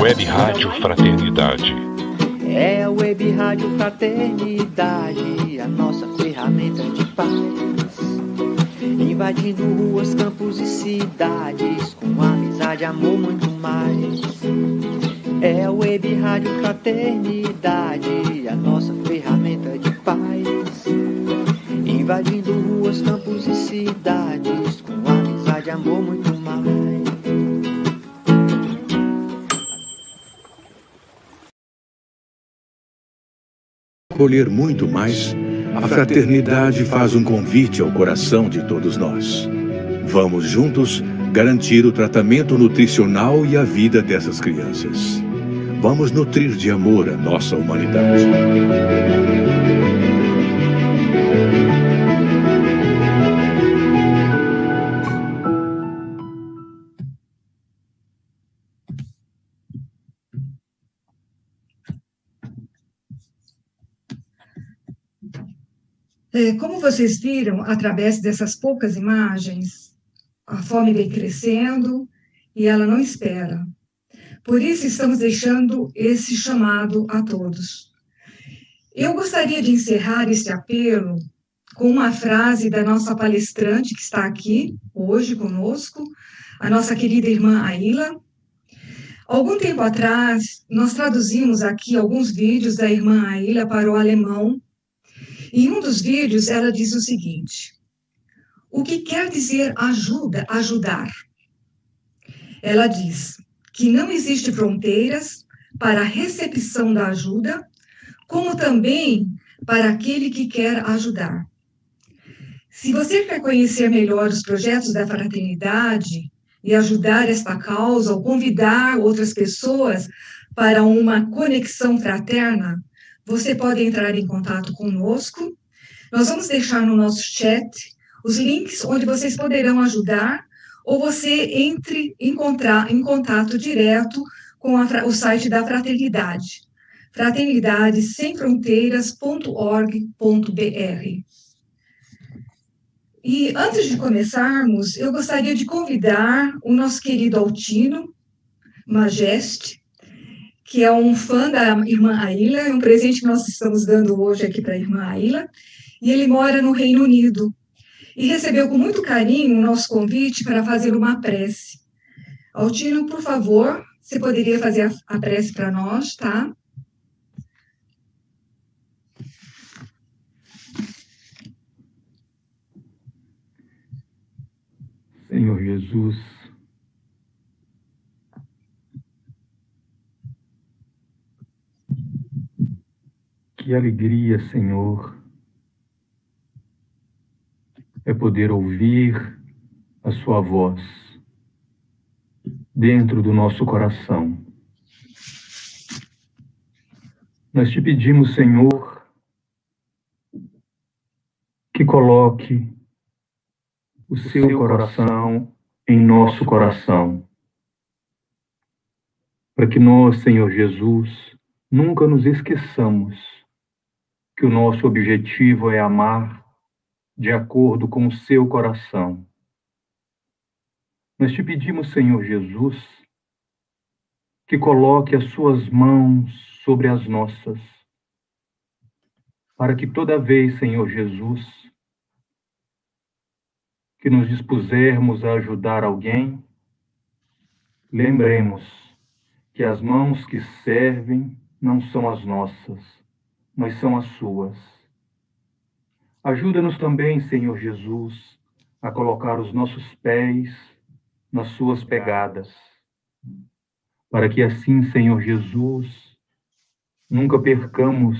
Web Rádio Fraternidade. É a Web Rádio Fraternidade, a nossa ferramenta de paz. Invadindo ruas, campos e cidades, com amizade, amor, muito mais. É a Web Rádio Fraternidade, a nossa ferramenta de paz. Invadindo ruas, campos e cidades, com amizade, amor, muito mais. Colher muito mais, a fraternidade faz um convite ao coração de todos nós. Vamos juntos garantir o tratamento nutricional e a vida dessas crianças. Vamos nutrir de amor a nossa humanidade. Como vocês viram, através dessas poucas imagens, a fome vem crescendo e ela não espera. Por isso, estamos deixando esse chamado a todos. Eu gostaria de encerrar esse apelo com uma frase da nossa palestrante que está aqui hoje conosco, a nossa querida irmã Aila. Algum tempo atrás, nós traduzimos aqui alguns vídeos da irmã Aila para o alemão. Em um dos vídeos, ela diz o seguinte: o que quer dizer ajudar? Ela diz que não existe fronteiras para a recepção da ajuda, como também para aquele que quer ajudar. Se você quer conhecer melhor os projetos da fraternidade e ajudar esta causa ou convidar outras pessoas para uma conexão fraterna, você pode entrar em contato conosco. Nós vamos deixar no nosso chat os links onde vocês poderão ajudar, ou você entre em contato direto com o site da Fraternidade, fraternidadesemfronteiras.org.br. E antes de começarmos, eu gostaria de convidar o nosso querido Altino Majeste, que é um fã da irmã Aila, é um presente que nós estamos dando hoje aqui para a irmã Aila, e ele mora no Reino Unido, e recebeu com muito carinho o nosso convite para fazer uma prece. Altino, por favor, você poderia fazer a prece para nós, tá? Senhor Jesus, que alegria, Senhor, é poder ouvir a sua voz dentro do nosso coração. Nós te pedimos, Senhor, que coloque o seu coração em nosso coração, para que nós, Senhor Jesus, nunca nos esqueçamos que o nosso objetivo é amar de acordo com o seu coração. Nós te pedimos, Senhor Jesus, que coloque as suas mãos sobre as nossas, para que toda vez, Senhor Jesus, que nos dispusermos a ajudar alguém, lembremos que as mãos que servem não são as nossas, mas são as suas. Ajuda-nos também, Senhor Jesus, a colocar os nossos pés nas suas pegadas, para que assim, Senhor Jesus, nunca percamos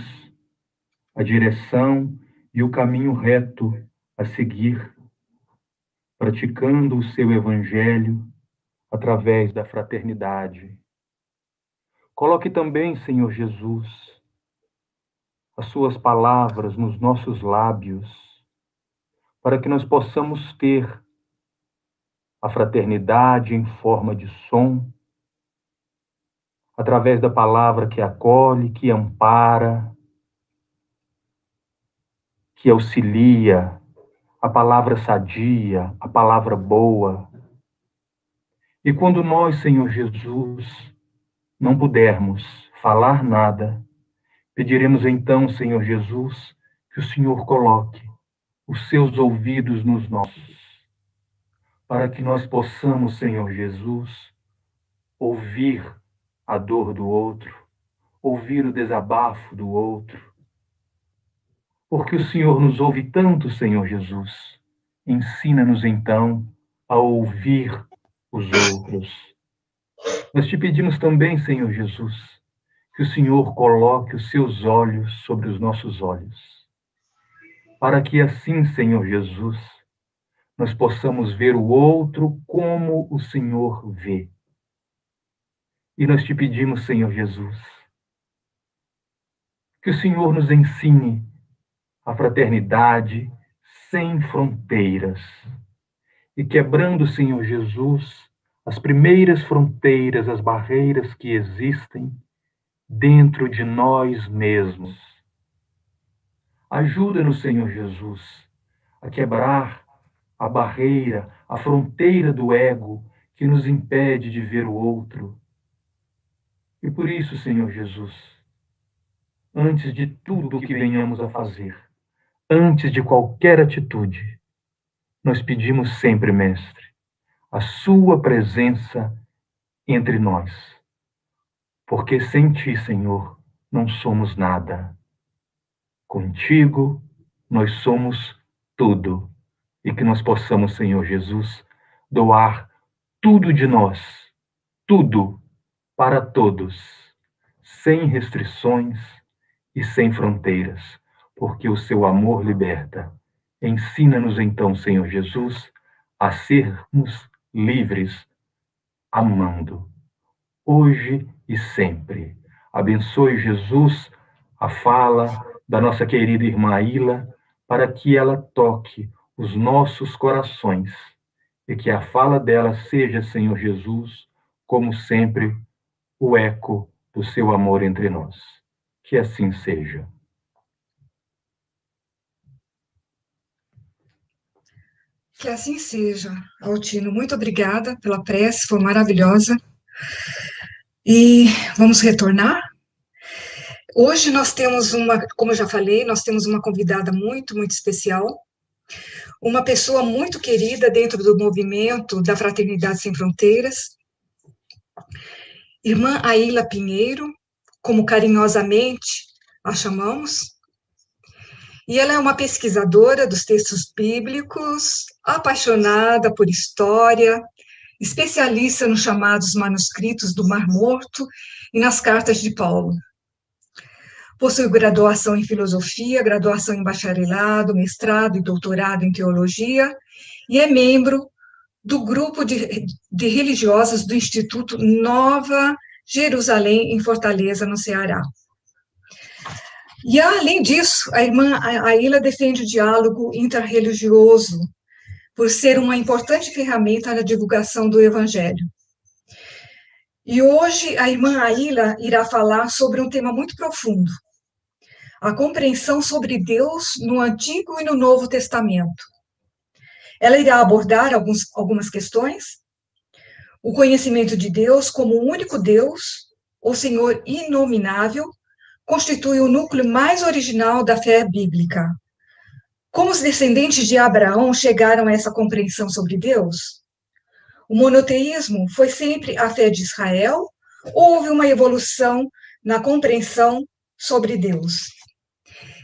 a direção e o caminho reto a seguir, praticando o seu evangelho através da fraternidade. Coloque também, Senhor Jesus, as suas palavras nos nossos lábios, para que nós possamos ter a fraternidade em forma de som, através da palavra que acolhe, que ampara, que auxilia, a palavra sadia, a palavra boa. E quando nós, Senhor Jesus, não pudermos falar nada, pediremos então, Senhor Jesus, que o Senhor coloque os seus ouvidos nos nossos, para que nós possamos, Senhor Jesus, ouvir a dor do outro, ouvir o desabafo do outro. Porque o Senhor nos ouve tanto, Senhor Jesus. Ensina-nos então a ouvir os outros. Nós te pedimos também, Senhor Jesus, que o Senhor coloque os seus olhos sobre os nossos olhos, para que assim, Senhor Jesus, nós possamos ver o outro como o Senhor vê. E nós te pedimos, Senhor Jesus, que o Senhor nos ensine a fraternidade sem fronteiras. E quebrando, Senhor Jesus, as primeiras fronteiras, as barreiras que existem dentro de nós mesmos. Ajuda-nos, Senhor Jesus, a quebrar a barreira, a fronteira do ego que nos impede de ver o outro. E por isso, Senhor Jesus, antes de tudo o que venhamos a fazer, antes de qualquer atitude, nós pedimos sempre, Mestre, a sua presença entre nós. Porque sem ti, Senhor, não somos nada. Contigo, nós somos tudo. E que nós possamos, Senhor Jesus, doar tudo de nós, tudo para todos, sem restrições e sem fronteiras, porque o seu amor liberta. Ensina-nos então, Senhor Jesus, a sermos livres, amando, hoje e sempre. Abençoe, Jesus, a fala da nossa querida irmã Aila, para que ela toque os nossos corações e que a fala dela seja, Senhor Jesus, como sempre, o eco do seu amor entre nós. Que assim seja. Que assim seja, Altino. Muito obrigada pela prece, foi maravilhosa. E vamos retornar? Hoje nós temos como eu já falei, nós temos uma convidada muito, muito especial, uma pessoa muito querida dentro do movimento da Fraternidade Sem Fronteiras, irmã Aila Pinheiro, como carinhosamente a chamamos, e ela é uma pesquisadora dos textos bíblicos, apaixonada por história, especialista nos chamados manuscritos do Mar Morto e nas cartas de Paulo. Possui graduação em filosofia, graduação em bacharelado, mestrado e doutorado em teologia, e é membro do grupo de religiosas do Instituto Nova Jerusalém, em Fortaleza, no Ceará. E, além disso, a irmã Aila defende o diálogo interreligioso, por ser uma importante ferramenta na divulgação do Evangelho. E hoje a irmã Aila irá falar sobre um tema muito profundo, a compreensão sobre Deus no Antigo e no Novo Testamento. Ela irá abordar algumas questões, o conhecimento de Deus como o único Deus, o Senhor inominável, constitui o núcleo mais original da fé bíblica. Como os descendentes de Abraão chegaram a essa compreensão sobre Deus? O monoteísmo foi sempre a fé de Israel ou houve uma evolução na compreensão sobre Deus?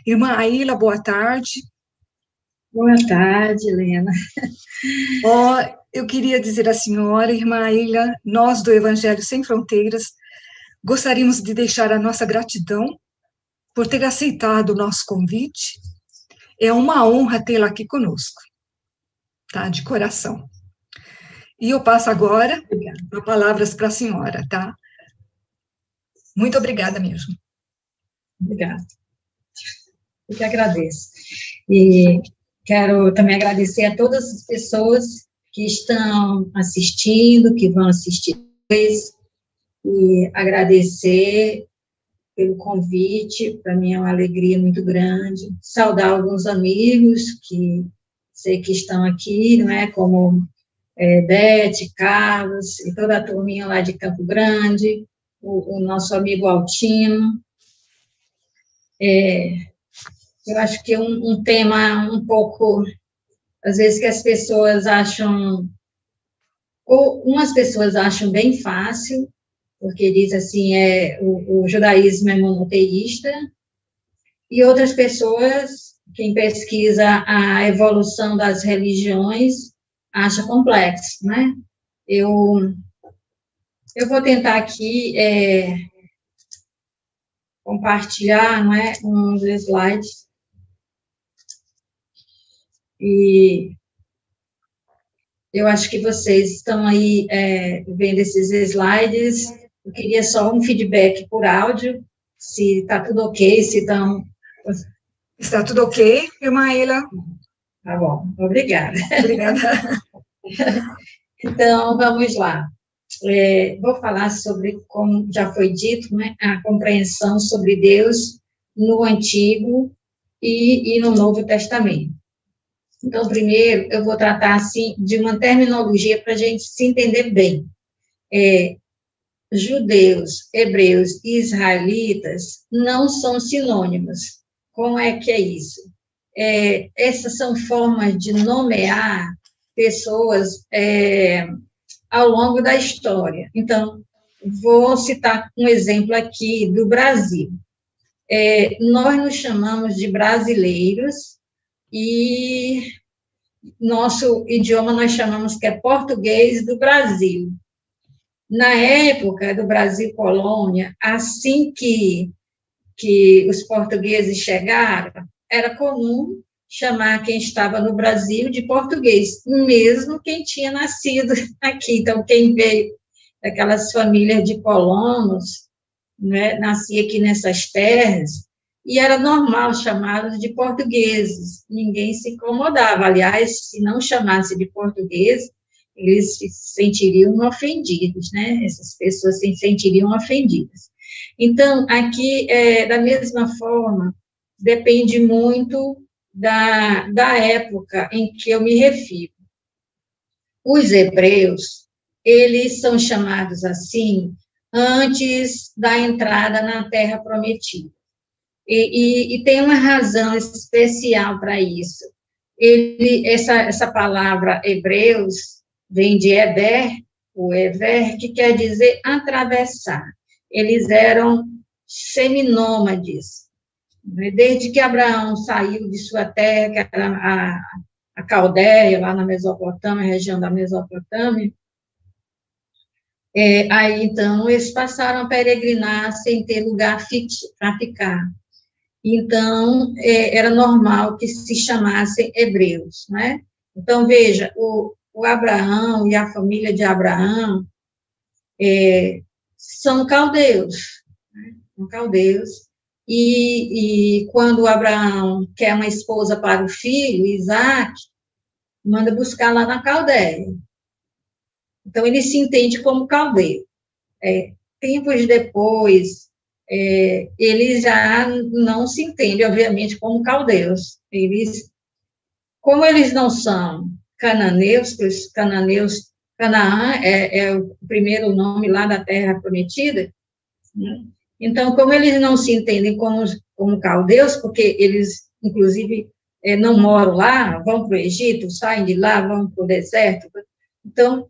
Irmã Aila, boa tarde. Boa tarde, Helena. Eu queria dizer à senhora, irmã Aila, nós do Evangelho Sem Fronteiras, gostaríamos de deixar a nossa gratidão por ter aceitado o nosso convite. É uma honra tê-la aqui conosco, tá? De coração. E eu passo agora as palavras para a senhora, tá? Muito obrigada mesmo. Obrigada. Eu que agradeço. E quero também agradecer a todas as pessoas que estão assistindo, que vão assistir, e agradecer pelo convite, para mim é uma alegria muito grande, saudar alguns amigos que sei que estão aqui, não é, como Beth, Carlos, e toda a turminha lá de Campo Grande, o nosso amigo Altino. Eu acho que um tema um pouco, às vezes, que as pessoas acham, ou umas pessoas acham bem fácil, porque diz assim, o judaísmo é monoteísta, e outras pessoas, quem pesquisa a evolução das religiões, acha complexo, né? Eu vou tentar aqui compartilhar, não é, uns slides, e eu acho que vocês estão aí vendo esses slides. Eu queria só um feedback por áudio, se está tudo ok, se estão... Está tudo ok, Irmaíla? Tá bom, obrigada. Obrigada. Então, vamos lá. Vou falar sobre, como já foi dito, né, a compreensão sobre Deus no Antigo e no Novo Testamento. Então, primeiro, eu vou tratar, assim, de uma terminologia para a gente se entender bem. Judeus, hebreus e israelitas não são sinônimos. Como é que é isso? Essas são formas de nomear pessoas ao longo da história. Então, vou citar um exemplo aqui do Brasil. Nós nos chamamos de brasileiros, e nosso idioma nós chamamos que é português do Brasil. Na época do Brasil colônia, assim que os portugueses chegaram, era comum chamar quem estava no Brasil de português, mesmo quem tinha nascido aqui. Então, quem veio daquelas famílias de colonos, né, nascia aqui nessas terras, e era normal chamá-los de portugueses, ninguém se incomodava. Aliás, se não chamasse de português, eles se sentiriam ofendidos, né? Essas pessoas se sentiriam ofendidas. Então, aqui, da mesma forma, depende muito da época em que eu me refiro. Os hebreus, eles são chamados assim antes da entrada na Terra Prometida. E tem uma razão especial para isso. Essa palavra hebreus vem de Eber, o Ever, que quer dizer atravessar. Eles eram seminômades. Desde que Abraão saiu de sua terra, que era a Caldeia, lá na Mesopotâmia, região da Mesopotâmia, aí, então, eles passaram a peregrinar sem ter lugar fixo para ficar. Então, era normal que se chamassem hebreus, né? Então, veja, o Abraão e a família de Abraão são caldeus, né? São caldeus, e quando Abraão quer uma esposa para o filho, Isaac, manda buscar lá na Caldeia. Então, ele se entende como caldeu. Tempos depois, eles já não se entendem, obviamente, como caldeus. Como eles não são cananeus, porque os cananeus, Canaã é o primeiro nome lá da Terra Prometida, né? Então, como eles não se entendem como caldeus, porque eles, inclusive, não moram lá, vão para o Egito, saem de lá, vão para o deserto, então,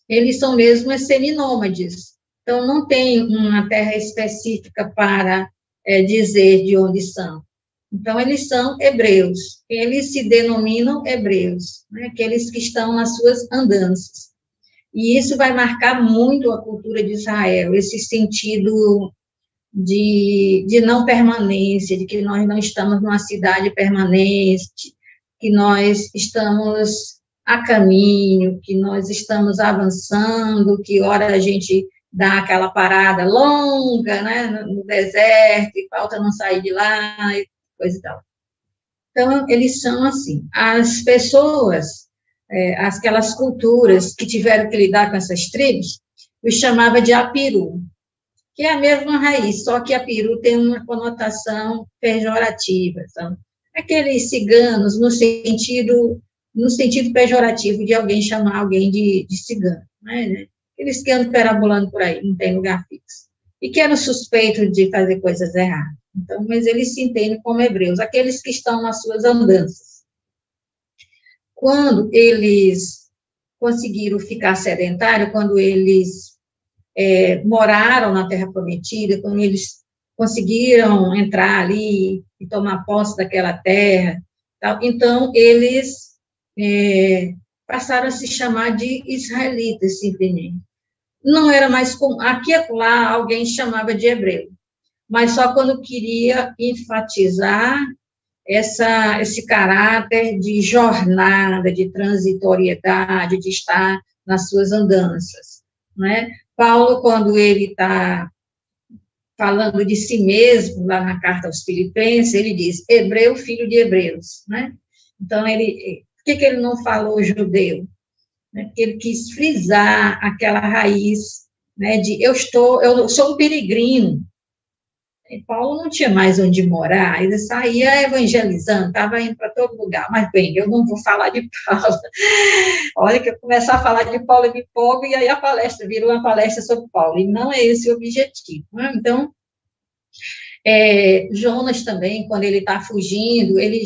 eles são mesmo seminômades. Então, não tem uma terra específica para dizer de onde são. Então, eles são hebreus. Eles se denominam hebreus, né? Aqueles que estão nas suas andanças. E isso vai marcar muito a cultura de Israel, esse sentido de não permanência, de que nós não estamos numa cidade permanente, que nós estamos a caminho, que nós estamos avançando, que hora a gente dá aquela parada longa, né, no deserto, e falta não sair de lá, e coisa e tal. Então, eles são assim. As pessoas, aquelas culturas que tiveram que lidar com essas tribos, os chamava de apiru, que é a mesma raiz, só que apiru tem uma conotação pejorativa. Então, aqueles ciganos, no sentido pejorativo de alguém chamar alguém de cigano, né? aqueles que andam perambulando por aí, não tem lugar fixo, e que eram suspeitos de fazer coisas erradas. Então, mas eles se entendem como hebreus, aqueles que estão nas suas andanças. Quando eles conseguiram ficar sedentários, quando eles moraram na Terra Prometida, quando eles conseguiram entrar ali e tomar posse daquela terra, tal, então eles passaram a se chamar de israelitas, simplesmente. Não era mais como, aqui e lá alguém chamava de hebreu, mas só quando queria enfatizar esse caráter de jornada, de transitoriedade, de estar nas suas andanças, né? Paulo, quando ele está falando de si mesmo, lá na carta aos Filipenses, ele diz, hebreu, filho de hebreus, né? Então, por que ele não falou judeu? Porque ele quis frisar aquela raiz, né, de eu sou um peregrino. E Paulo não tinha mais onde morar, ele saía evangelizando, estava indo para todo lugar. Mas, bem, eu não vou falar de Paulo. Olha, que eu começar a falar de Paulo e me empolgo, e aí a palestra vira uma palestra sobre Paulo, e não é esse o objetivo. Né? Então, Jonas também, quando ele está fugindo, ele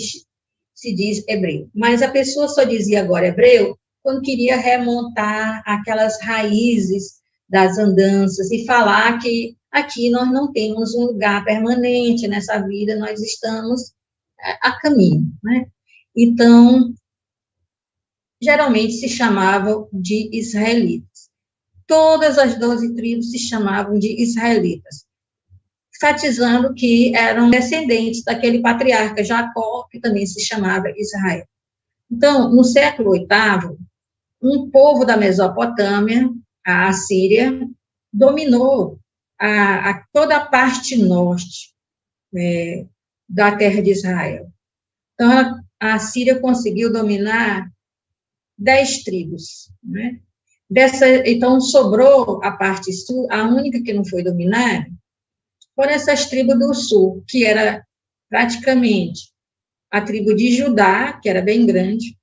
se diz hebreu. Mas a pessoa só dizia agora hebreu quando queria remontar aquelas raízes das andanças e falar que aqui nós não temos um lugar permanente nessa vida, nós estamos a caminho, né? Então, geralmente se chamavam de israelitas. Todas as 12 tribos se chamavam de israelitas, enfatizando que eram descendentes daquele patriarca Jacó, que também se chamava Israel. Então, no século VIII, um povo da Mesopotâmia, a Assíria, dominou toda a parte norte da terra de Israel. Então, a Assíria conseguiu dominar 10 tribos, né? Então, sobrou a parte sul, a única que não foi dominada foram essas tribos do sul, que era praticamente a tribo de Judá, que era bem grande,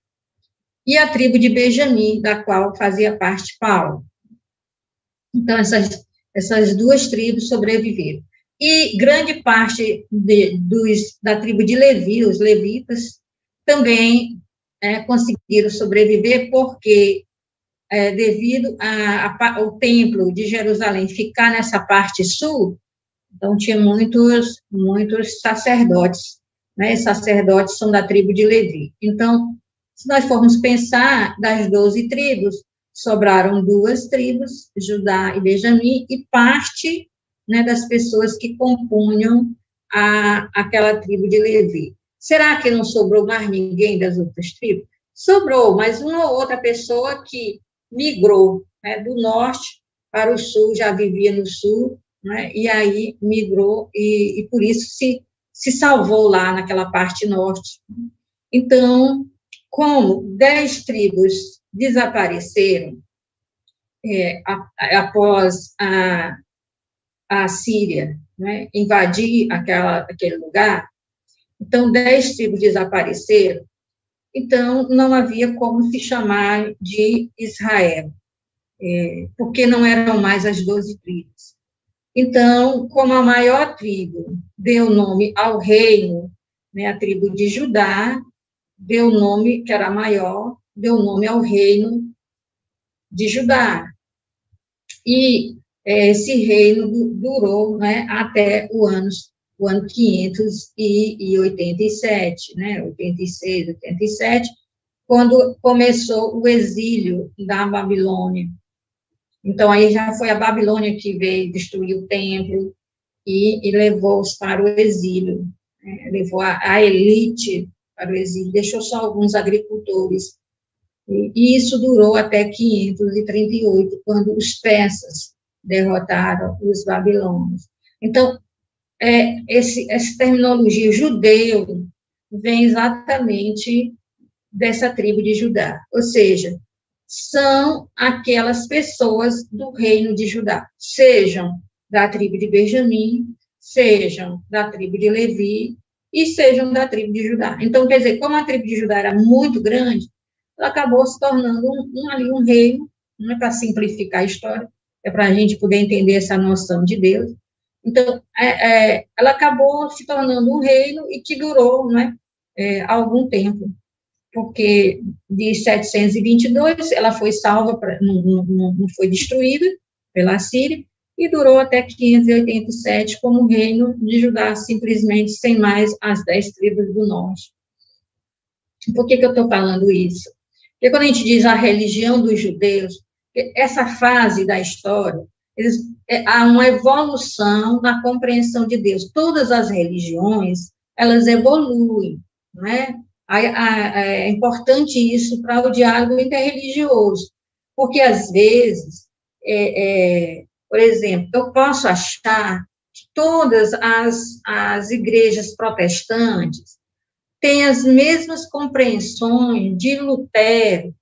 e a tribo de Benjamim, da qual fazia parte Paulo. Então, essas duas tribos sobreviveram. E grande parte da tribo de Levi, os levitas, também conseguiram sobreviver, porque, devido ao templo de Jerusalém ficar nessa parte sul, então tinha muitos sacerdotes, né? Sacerdotes são da tribo de Levi. Então, se nós formos pensar, das 12 tribos, sobraram 2 tribos, Judá e Benjamim, e parte, né, das pessoas que compunham aquela tribo de Levi. Será que não sobrou mais ninguém das outras tribos? Sobrou, mas uma ou outra pessoa que migrou, né, do norte para o sul, já vivia no sul, né, e aí migrou, e por isso se salvou lá naquela parte norte. Então, como 10 tribos desapareceram após a Síria, né, invadir aquele lugar, então 10 tribos desapareceram, então não havia como se chamar de Israel, porque não eram mais as 12 tribos. Então, como a maior tribo deu nome ao reino, né, a tribo de Judá, deu nome, que era a maior, deu nome ao reino de Judá. E esse reino durou, né, até o ano 587, né, 86, 87, quando começou o exílio da Babilônia. Então, aí já foi a Babilônia que veio destruir o templo e levou-os para o exílio, né, levou a elite para o exílio, deixou só alguns agricultores. E isso durou até 538, quando os persas derrotaram os babilônios. Então, essa terminologia judeu vem exatamente dessa tribo de Judá, ou seja, são aquelas pessoas do reino de Judá, sejam da tribo de Benjamim, sejam da tribo de Levi, e sejam da tribo de Judá. Então, quer dizer, como a tribo de Judá era muito grande, ela acabou se tornando um reino, não é para simplificar a história, é para a gente poder entender essa noção de Deus. Então, ela acabou se tornando um reino e que durou, né, algum tempo, porque de 722 ela foi salva, não foi destruída pela Síria, e durou até 587 como reino de Judá, simplesmente sem mais as 10 tribos do norte. Por que eu estou falando isso? Porque quando a gente diz a religião dos judeus, essa fase da história, há uma evolução na compreensão de Deus. Todas as religiões, elas evoluem, não é? É importante isso para o diálogo interreligioso, porque, às vezes, por exemplo, eu posso achar que todas as igrejas protestantes têm as mesmas compreensões de Lutero,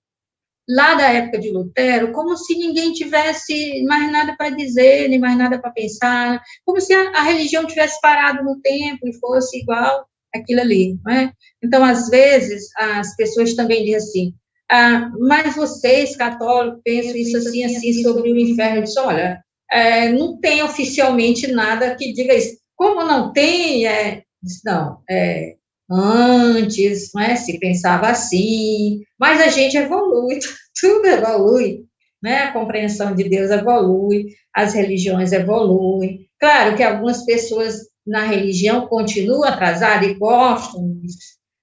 lá da época de Lutero, como se ninguém tivesse mais nada para dizer, nem mais nada para pensar, como se a religião tivesse parado no tempo e fosse igual aquilo ali, não é? Então, às vezes, as pessoas também dizem assim, mas vocês, católicos, pensam isso assim, assim, sobre o inferno. Eu disse, olha, não tem oficialmente nada que diga isso. Como não tem, antes, não é, se pensava assim, mas a gente evolui, tudo evolui, né? A compreensão de Deus evolui, as religiões evoluem. Claro que algumas pessoas na religião continuam atrasadas e gostam de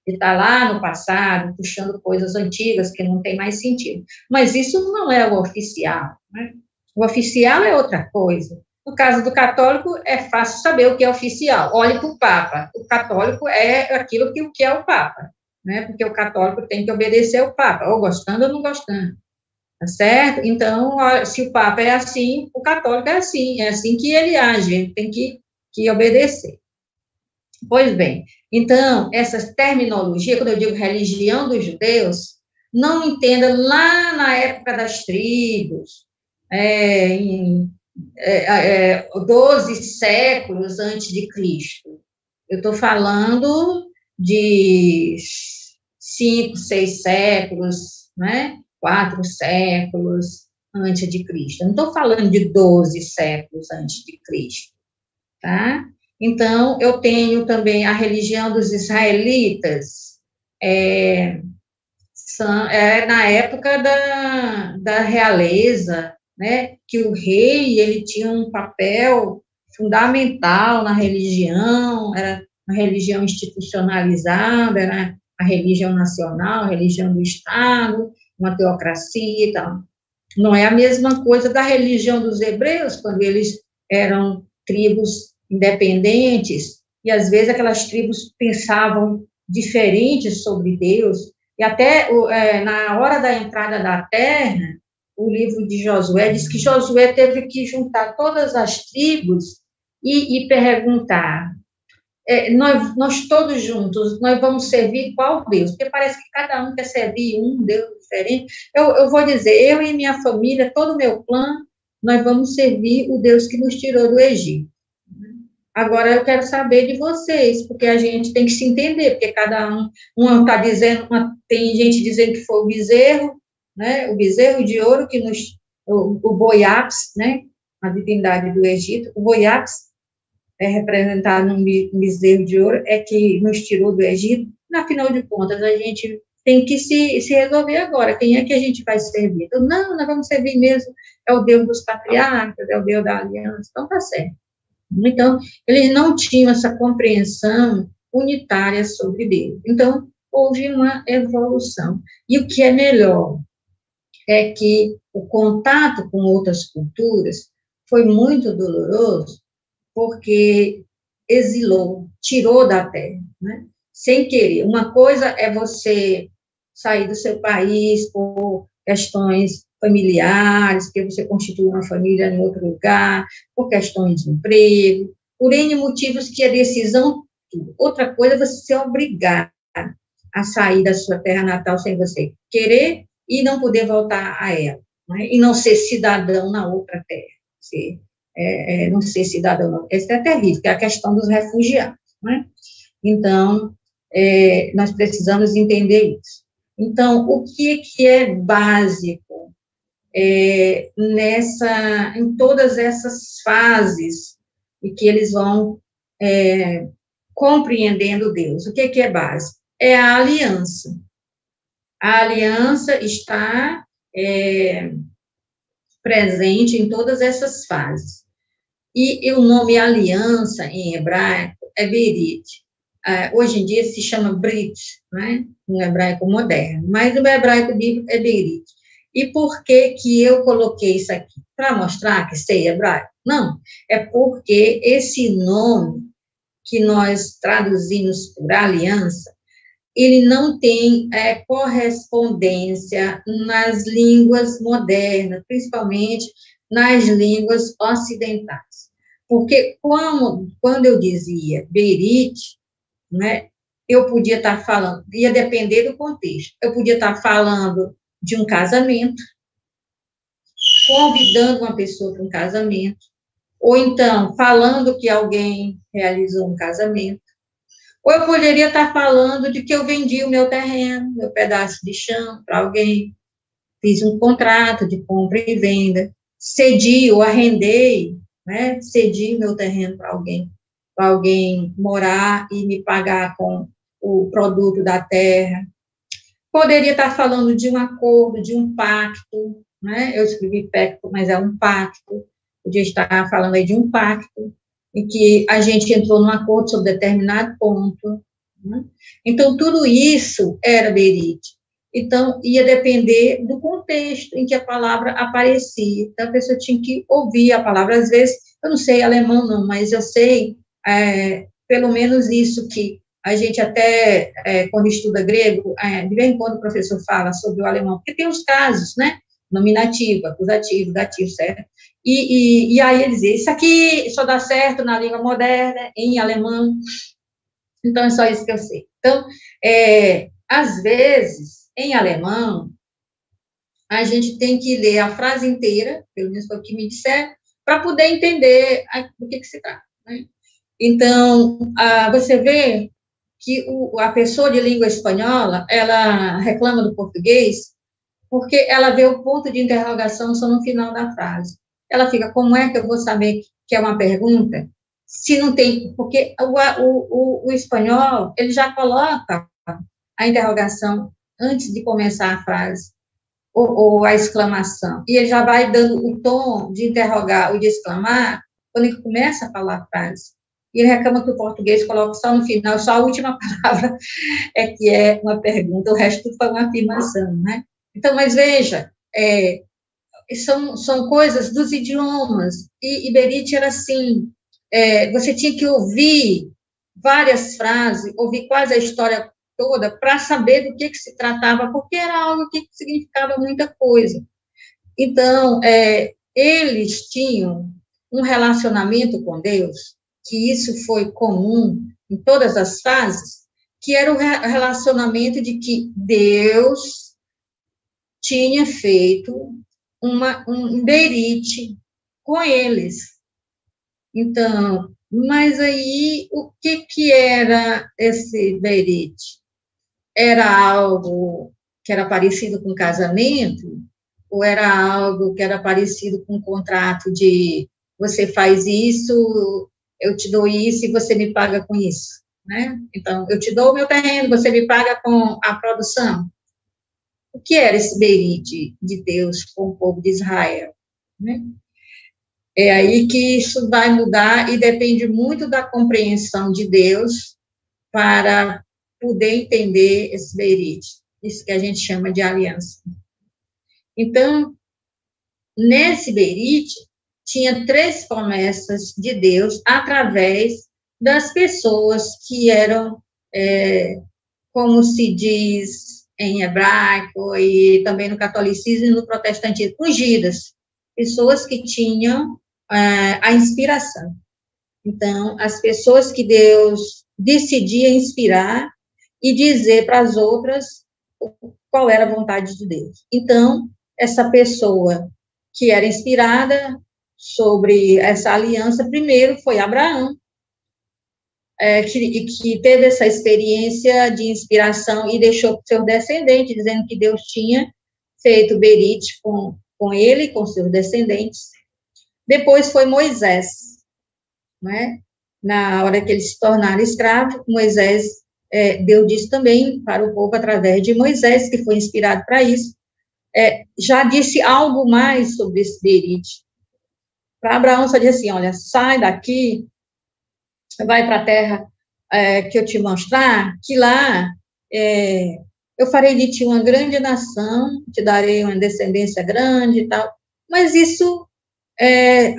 estar lá no passado, puxando coisas antigas que não tem mais sentido. Mas isso não é o oficial, né? O oficial é outra coisa. No caso do católico, é fácil saber o que é oficial. Olhe para o Papa. O católico é aquilo que é o Papa, né? Porque o católico tem que obedecer ao Papa, ou gostando ou não gostando, tá certo? Então, se o Papa é assim, o católico é assim que ele age, ele tem que obedecer. Pois bem, então, essa terminologia, quando eu digo religião dos judeus, não entenda lá na época das tribos, 12 séculos antes de Cristo. Eu estou falando de 5, 6 séculos, né? 4 séculos antes de Cristo. Eu não estou falando de 12 séculos antes de Cristo, tá? Então, eu tenho também a religião dos israelitas, na época da realeza, né, que o rei, ele tinha um papel fundamental na religião, era uma religião institucionalizada, era a religião nacional, a religião do Estado, uma teocracia e tal. Não é a mesma coisa da religião dos hebreus, quando eles eram tribos independentes, e às vezes aquelas tribos pensavam diferentes sobre Deus, e até na hora da entrada da terra, o livro de Josué diz que Josué teve que juntar todas as tribos e perguntar, nós todos juntos, nós vamos servir qual Deus? Porque parece que cada um quer servir um Deus diferente. Eu vou dizer, eu e minha família, todo o meu clã, nós vamos servir o Deus que nos tirou do Egito. Agora, eu quero saber de vocês, porque a gente tem que se entender, porque cada um está dizendo, tem gente dizendo que foi o bezerro, né, o bezerro de ouro, o Boiapes, né, a divindade do Egito, o Boiapes é representado num bezerro de ouro, é que nos tirou do Egito. Afinal de contas, a gente tem que se resolver agora, quem é que a gente vai servir? Então, não, nós vamos servir mesmo, é o Deus dos patriarcas, é o Deus da aliança, então tá certo. Então, eles não tinham essa compreensão unitária sobre Deus. Então, houve uma evolução. E o que é melhor é que o contato com outras culturas foi muito doloroso, porque exilou, tirou da terra, né? Sem querer. Uma coisa é você sair do seu país por questões familiares, porque você constitui uma família em outro lugar, por questões de emprego, por N motivos que a decisão... Outra coisa é você ser obrigado a sair da sua terra natal sem você querer e não poder voltar a ela, né? E não ser cidadão na outra terra, não ser cidadão, não. Isso é terrível, que é a questão dos refugiados, né? Então, nós precisamos entender isso. Então, o que é básico em todas essas fases em que eles vão compreendendo Deus. O que é base? É a aliança. A aliança está presente em todas essas fases. E o nome aliança, em hebraico, é berit. Hoje em dia se chama brit, né? No hebraico moderno, mas no hebraico bíblico é berit. E por que que eu coloquei isso aqui? Para mostrar que sei hebraico? Não, é porque esse nome que nós traduzimos por aliança, ele não tem correspondência nas línguas modernas, principalmente nas línguas ocidentais. Porque quando eu dizia berit, né, eu podia estar falando, ia depender do contexto, eu podia estar falando de um casamento, convidando uma pessoa para um casamento, ou então falando que alguém realizou um casamento, ou eu poderia estar falando de que eu vendi o meu terreno, meu pedaço de chão para alguém, fiz um contrato de compra e venda, cedi ou arrendei, né, cedi meu terreno para alguém morar e me pagar com o produto da terra. Poderia estar falando de um acordo, de um pacto, né? Eu escrevi pacto, mas é um pacto. Podia estar falando aí de um pacto, em que a gente entrou num acordo sobre determinado ponto, né? Então, tudo isso era berit. Então, ia depender do contexto em que a palavra aparecia. Então, a pessoa tinha que ouvir a palavra. Às vezes, eu não sei alemão, não, mas eu sei, pelo menos isso que a gente até, quando estuda grego, de vez em quando o professor fala sobre o alemão, porque tem os casos, né? Nominativo, acusativo, dativo, certo? E aí ele dizia, isso aqui só dá certo na língua moderna, em alemão. Então, é só isso que eu sei. Então, às vezes, em alemão, a gente tem que ler a frase inteira, pelo menos foi o que me disseram, para poder entender do que se trata, né? Então, você vê que a pessoa de língua espanhola, ela reclama do português, porque ela vê o ponto de interrogação só no final da frase. Ela fica, como é que eu vou saber que é uma pergunta? Se não tem, porque o espanhol, ele já coloca a interrogação antes de começar a frase, ou a exclamação, e ele já vai dando o tom de interrogar ou de exclamar quando ele começa a falar a frase. E ele reclama que o português coloca só no final, só a última palavra que é uma pergunta, o resto tudo foi uma afirmação, né? Então, mas veja, são coisas dos idiomas, e berit era assim, você tinha que ouvir várias frases, ouvir quase a história toda, para saber do que se tratava, porque era algo que significava muita coisa. Então, eles tinham um relacionamento com Deus, que isso foi comum em todas as fases, que era o relacionamento de que Deus tinha feito um berit com eles. Então, mas aí, o que era esse berit? Era algo que era parecido com casamento? Ou era algo que era parecido com um contrato de você faz isso, eu te dou isso e você me paga com isso, né? Então, eu te dou o meu terreno, você me paga com a produção. O que era esse berit de Deus com o povo de Israel, né? É aí que isso vai mudar e depende muito da compreensão de Deus para poder entender esse berit, isso que a gente chama de aliança. Então, nesse berit, tinha 3 promessas de Deus através das pessoas que eram, como se diz em hebraico e também no catolicismo e no protestantismo, ungidas, pessoas que tinham a inspiração. Então, as pessoas que Deus decidia inspirar e dizer para as outras qual era a vontade de Deus. Então, essa pessoa que era inspirada sobre essa aliança, primeiro foi Abraão, que teve essa experiência de inspiração e deixou para o seu descendente, dizendo que Deus tinha feito berit com com ele e com seus descendentes. Depois foi Moisés, né? Na hora que eles se tornaram escravos, Moisés, Deus disse também para o povo através de Moisés, que foi inspirado para isso, já disse algo mais sobre esse Berite. Para Abraão, só disse assim, olha, sai daqui, vai para a terra que eu te mostrar, que lá eu farei de ti uma grande nação, te darei uma descendência grande e tal. Mas isso,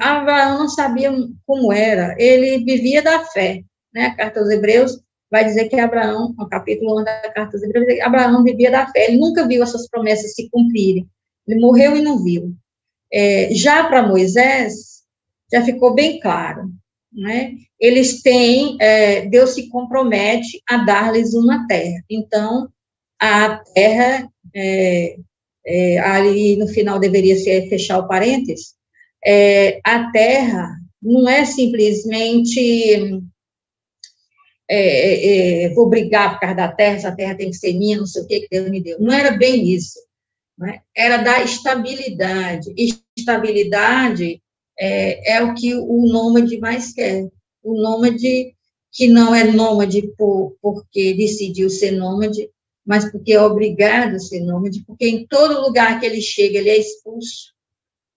Abraão não sabia como era, ele vivia da fé, né? A carta aos Hebreus vai dizer que Abraão, no capítulo 1 da carta aos Hebreus, Abraão vivia da fé, ele nunca viu essas promessas se cumprirem, ele morreu e não viu. Já para Moisés, já ficou bem claro, né? Eles têm, Deus se compromete a dar-lhes uma terra, então, a terra, ali no final deveria ser fechar o parênteses, a terra não é simplesmente vou brigar por causa da terra, essa terra tem que ser minha, não sei o que Deus me deu. Não era bem isso, né? Era da estabilidade. Estabilidade é o que o nômade mais quer. O nômade que não é nômade porque decidiu ser nômade, mas porque é obrigado a ser nômade, porque em todo lugar que ele chega, ele é expulso.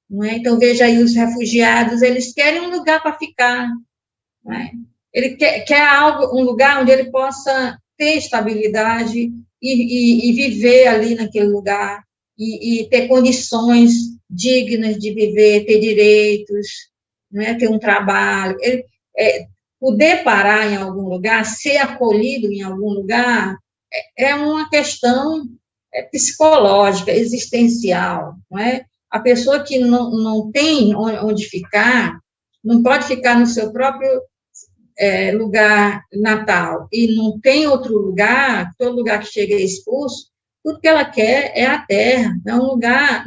Não é? Então, veja aí os refugiados, eles querem um lugar para ficar, não é? Ele quer um lugar onde ele possa ter estabilidade e viver ali naquele lugar, e ter condições dignas de viver, ter direitos, não é? Ter um trabalho, poder parar em algum lugar, ser acolhido em algum lugar, é uma questão psicológica, existencial, não é? A pessoa que não tem onde ficar, não pode ficar no seu próprio lugar natal, e não tem outro lugar, todo lugar que chega é expulso, tudo que ela quer é a terra, é um lugar,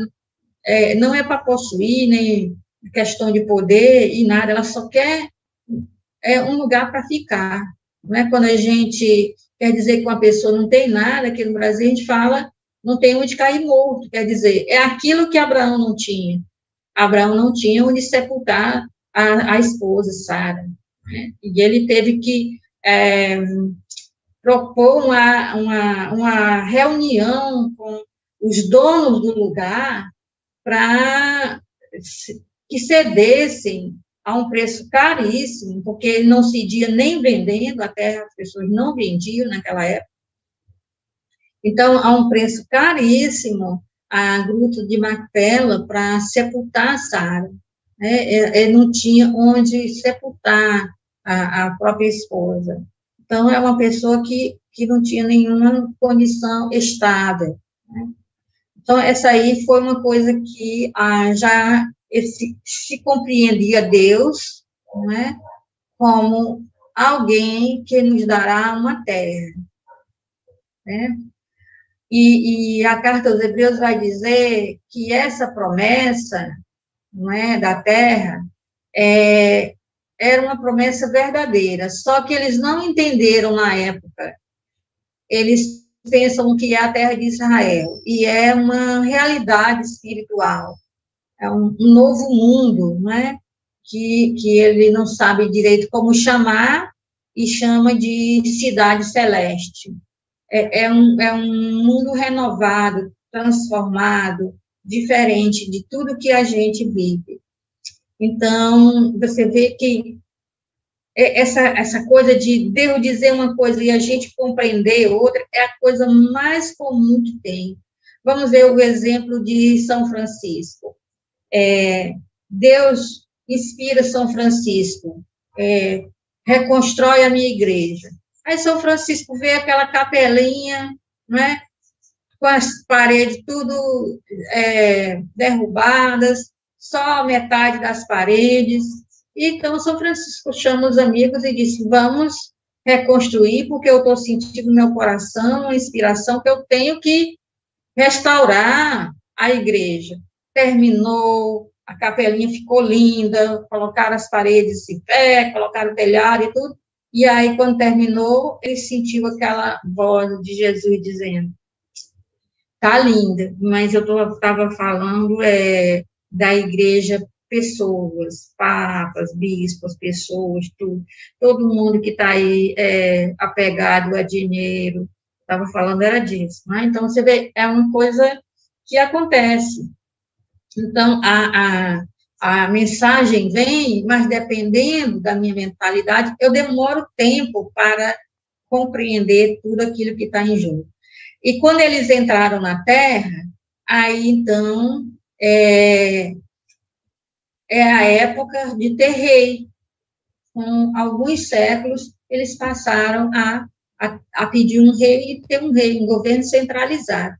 não é para possuir, nem questão de poder e nada, ela só quer um lugar para ficar, não é? Quando a gente quer dizer que uma pessoa não tem nada, aqui no Brasil a gente fala, não tem onde cair morto, quer dizer, é aquilo que Abraão não tinha. Abraão não tinha onde sepultar a esposa, Sara, né? E ele teve que propor uma reunião com os donos do lugar para que cedessem a um preço caríssimo, porque ele não cedia nem vendendo a terra, as pessoas não vendiam naquela época. Então, a um preço caríssimo, a gruta de Macpela para sepultar Sara, né? Ele não tinha onde sepultar a própria esposa. Então, é uma pessoa que não tinha nenhuma condição estável, né? Então, essa aí foi uma coisa que já se compreendia Deus, né, como alguém que nos dará uma terra, né? E a carta aos Hebreus vai dizer que essa promessa, não é, da terra, era uma promessa verdadeira, só que eles não entenderam na época. Eles pensam que é a terra de Israel, e é uma realidade espiritual, é um novo mundo, não é? Que ele não sabe direito como chamar, e chama de cidade celeste. É um mundo renovado, transformado, diferente de tudo que a gente vive. Então, você vê que essa coisa de Deus dizer uma coisa e a gente compreender outra é a coisa mais comum que tem. Vamos ver o exemplo de São Francisco. Deus inspira São Francisco, reconstrói a minha igreja. Aí São Francisco vê aquela capelinha, não é? Com as paredes tudo derrubadas, só metade das paredes. Então, São Francisco chama os amigos e disse, vamos reconstruir, porque eu estou sentindo no meu coração uma inspiração que eu tenho que restaurar a igreja. Terminou, a capelinha ficou linda, colocaram as paredes em pé, colocaram o telhado e tudo, e aí, quando terminou, ele sentiu aquela voz de Jesus dizendo, tá linda, mas eu estava falando da igreja, pessoas, papas, bispos, pessoas, tudo, todo mundo que está aí apegado a dinheiro, estava falando era disso, né? Então, você vê, é uma coisa que acontece. Então, a mensagem vem, mas dependendo da minha mentalidade, eu demoro tempo para compreender tudo aquilo que está em jogo. E quando eles entraram na Terra, aí, então, é a época de ter rei. Com alguns séculos, eles passaram a pedir um rei e ter um rei, um governo centralizado.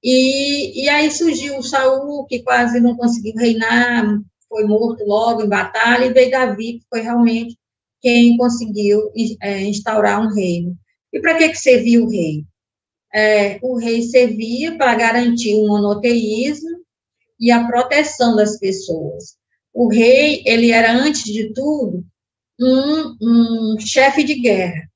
E aí surgiu o Saul, que quase não conseguiu reinar, foi morto logo em batalha, e veio Davi, que foi realmente quem conseguiu instaurar um reino. E para que servia o rei? O rei servia para garantir o monoteísmo e a proteção das pessoas. O rei, ele era, antes de tudo, um chefe de guerra,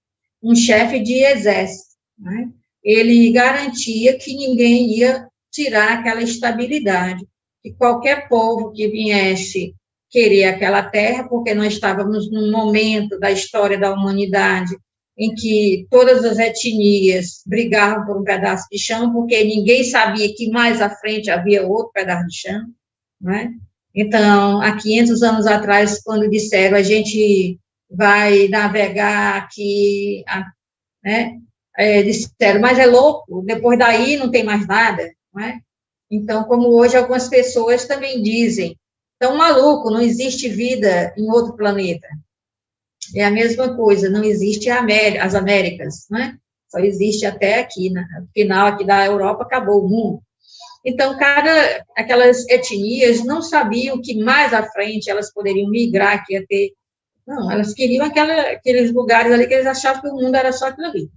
um chefe de exército, né? Ele garantia que ninguém ia tirar aquela estabilidade, que qualquer povo que viesse querer aquela terra, porque nós estávamos num momento da história da humanidade em que todas as etnias brigavam por um pedaço de chão, porque ninguém sabia que mais à frente havia outro pedaço de chão, né? Então, há 500 anos atrás, quando disseram a gente vai navegar aqui, né? Disseram, mas é louco, depois daí não tem mais nada, não é? Então, como hoje algumas pessoas também dizem, tão maluco, não existe vida em outro planeta. É a mesma coisa, não existe as Américas, né? Só existe até aqui, no final aqui da Europa, acabou o mundo. Então, aquelas etnias não sabiam que mais à frente elas poderiam migrar, que ia ter... Não, elas queriam aqueles lugares ali que eles achavam que o mundo era só aquilo ali.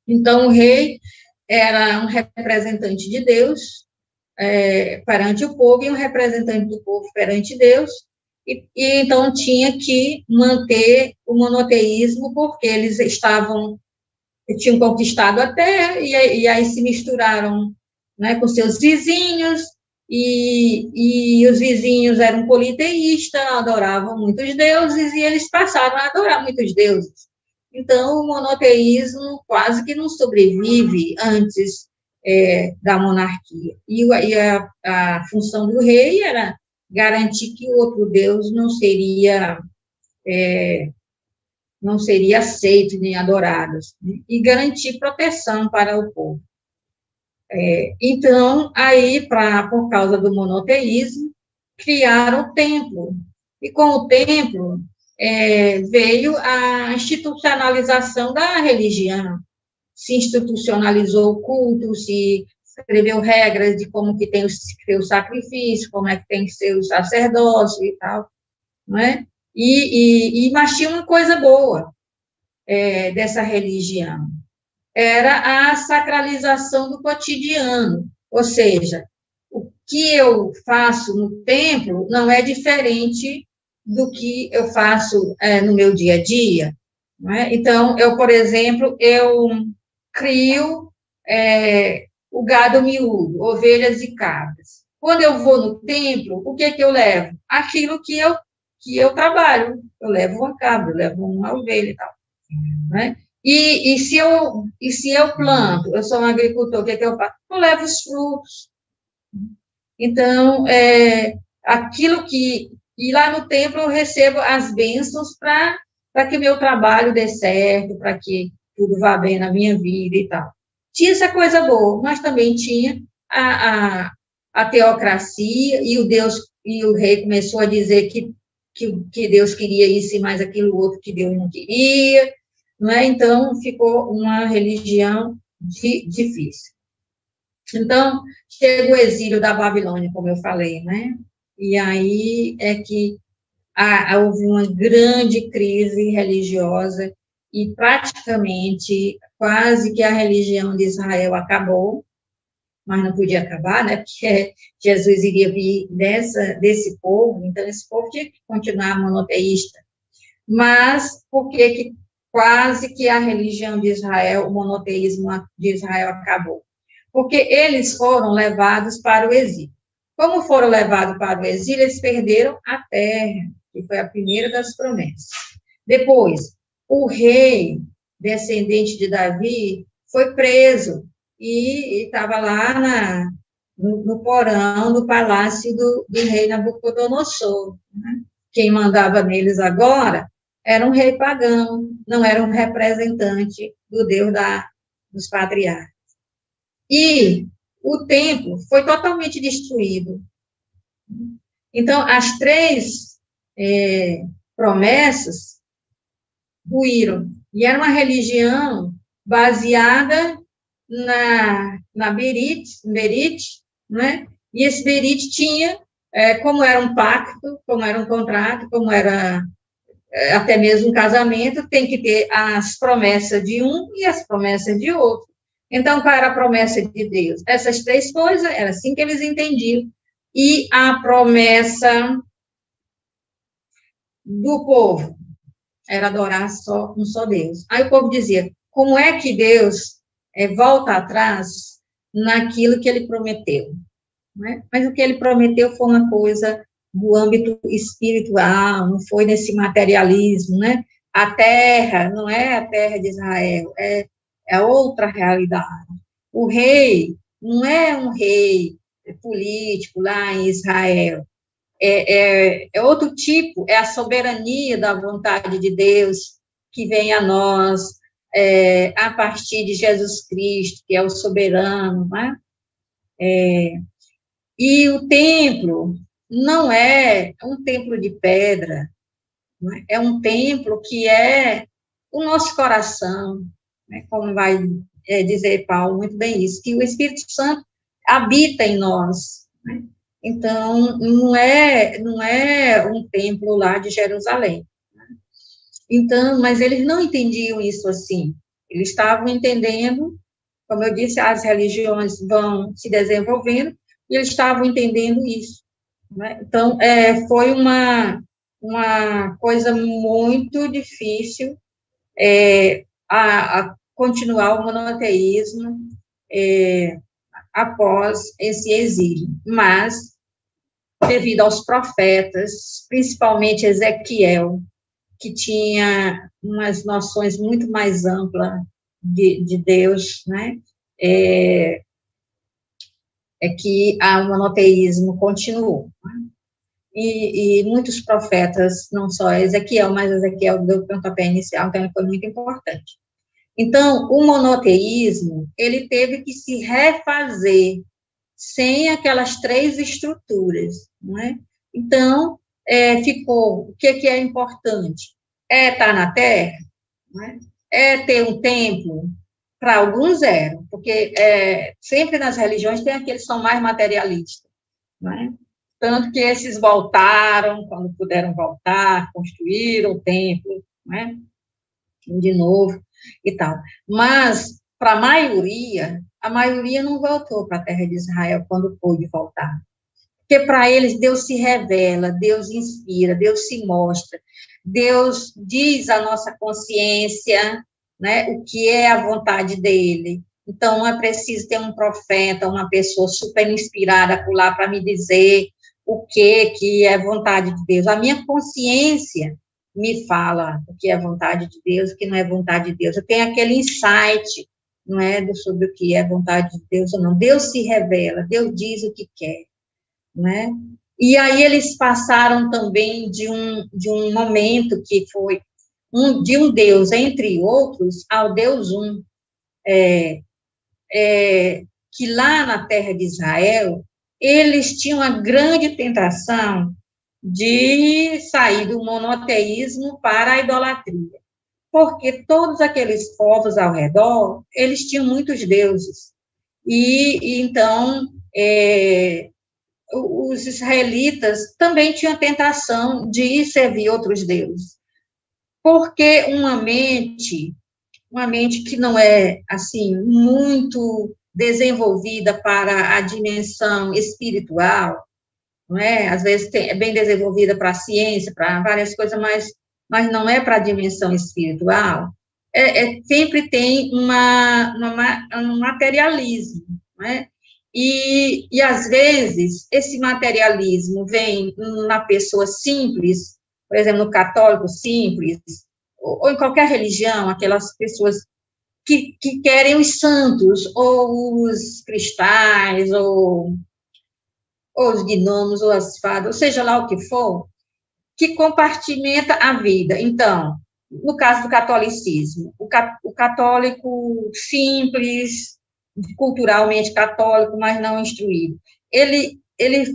Então, o rei era um representante de Deus perante o povo e um representante do povo perante Deus, e então tinha que manter o monoteísmo, porque eles tinham conquistado a terra, e aí se misturaram, né, com seus vizinhos, e os vizinhos eram politeístas, adoravam muitos deuses, e eles passaram a adorar muitos deuses. Então, o monoteísmo quase que não sobrevive antes da monarquia. E a função do rei era garantir que o outro Deus não seria aceito nem adorado, né? E garantir proteção para o povo. Então, aí, por causa do monoteísmo, criaram o templo. E com o templo veio a institucionalização da religião. Se institucionalizou o culto, se escreveu regras de como que tem que ser o sacrifício, como é que tem que ser o sacerdócio e tal, não é? Mas tinha uma coisa boa dessa religião, era a sacralização do cotidiano, ou seja, o que eu faço no templo não é diferente do que eu faço no meu dia a dia, não é? Então, por exemplo, eu crio o gado miúdo, ovelhas e cabras. Quando eu vou no templo, o que é que eu levo? Aquilo que eu trabalho. Eu levo uma cabra, eu levo uma ovelha e tal, né? E se eu planto, eu sou um agricultor, o que é que eu faço? Eu levo os frutos. Então, aquilo que... E lá no templo eu recebo as bênçãos para que o meu trabalho dê certo, para que tudo vá bem na minha vida e tal. Tinha essa coisa boa, mas também tinha a teocracia, e o rei começou a dizer que Deus queria isso e mais aquilo outro que Deus não queria, não é? Então, ficou uma religião difícil. Então, chega o exílio da Babilônia, como eu falei, né? E aí é que houve uma grande crise religiosa e praticamente quase que a religião de Israel acabou, mas não podia acabar, né? Porque Jesus iria vir desse povo, então esse povo tinha que continuar monoteísta. Mas por que quase que a religião de Israel, o monoteísmo de Israel acabou? porque eles foram levados para o exílio. Como foram levados para o exílio, eles perderam a terra, que foi a primeira das promessas. Depois, o rei descendente de Davi foi preso e estava lá no porão do palácio do rei Nabucodonosor. Né? Quem mandava neles agora era um rei pagão, não era um representante do Deus dos patriarcas. E o templo foi totalmente destruído. Então, as três promessas ruíram. E era uma religião baseada na Berite, né? E esse Berite tinha, como era um pacto, como era um contrato, como era até mesmo um casamento, tem que ter as promessas de um e as promessas de outro. Então, qual era a promessa de Deus? Essas três coisas, era assim que eles entendiam. E a promessa do povo era adorar um só Deus. Aí o povo dizia, como é que Deus volta atrás naquilo que ele prometeu? Né? Mas o que ele prometeu foi uma coisa do âmbito espiritual, não foi nesse materialismo, né? A terra não é a terra de Israel, é outra realidade. O rei não é um rei político lá em Israel, é outro tipo, é a soberania da vontade de Deus que vem a nós a partir de Jesus Cristo, que é o soberano, né? E o templo não é um templo de pedra, né? É um templo que é o nosso coração, né? Como vai dizer Paulo muito bem isso, que o Espírito Santo habita em nós, né? Então, não é um templo lá de Jerusalém. Então, mas eles não entendiam isso assim. Eles estavam entendendo, como eu disse, as religiões vão se desenvolvendo, e eles estavam entendendo isso. Né? Então, foi uma coisa muito difícil a continuar o monoteísmo após esse exílio. Mas, devido aos profetas, principalmente Ezequiel, que tinha umas noções muito mais amplas de Deus, né? Que o monoteísmo continuou. Né? E muitos profetas, não só Ezequiel, mas Ezequiel deu o pontapé inicial, então ele foi muito importante. Então, o monoteísmo, ele teve que se refazer sem aquelas três estruturas, não é? Então, ficou, o que é importante? Estar na terra, não é? Ter um templo, para alguns eram, porque sempre nas religiões tem aqueles que são mais materialistas, não é? Tanto que esses voltaram, quando puderam voltar, construíram o templo, não é? De novo, e tal. Mas, para a maioria não voltou para a terra de Israel quando pôde voltar. Porque para eles Deus se revela, Deus inspira, Deus se mostra, Deus diz à nossa consciência, né, o que é a vontade dele. Então, não é preciso ter um profeta, uma pessoa super inspirada por lá para me dizer o que é vontade de Deus. A minha consciência me fala o que é vontade de Deus, o que não é vontade de Deus. Eu tenho aquele insight, não é, sobre o que é vontade de Deus ou não. Deus se revela, Deus diz o que quer, né? E aí eles passaram também de um momento que foi de um Deus, entre outros, ao Deus um, que lá na terra de Israel, eles tinham a grande tentação de sair do monoteísmo para a idolatria, porque todos aqueles povos ao redor, eles tinham muitos deuses, e então, os israelitas também tinham a tentação de servir outros deuses, porque uma mente que não é, assim, muito desenvolvida para a dimensão espiritual, não é? Às vezes é bem desenvolvida para a ciência, para várias coisas, mas não é para a dimensão espiritual, sempre tem um materialismo, né? E, às vezes, esse materialismo vem na pessoa simples, por exemplo, no católico simples, ou em qualquer religião, aquelas pessoas que querem os santos, ou os cristais, ou os gnomos, ou as fadas, ou seja lá o que for, que compartimenta a vida. Então, no caso do catolicismo, o católico simples, culturalmente católico, mas não instruído, ele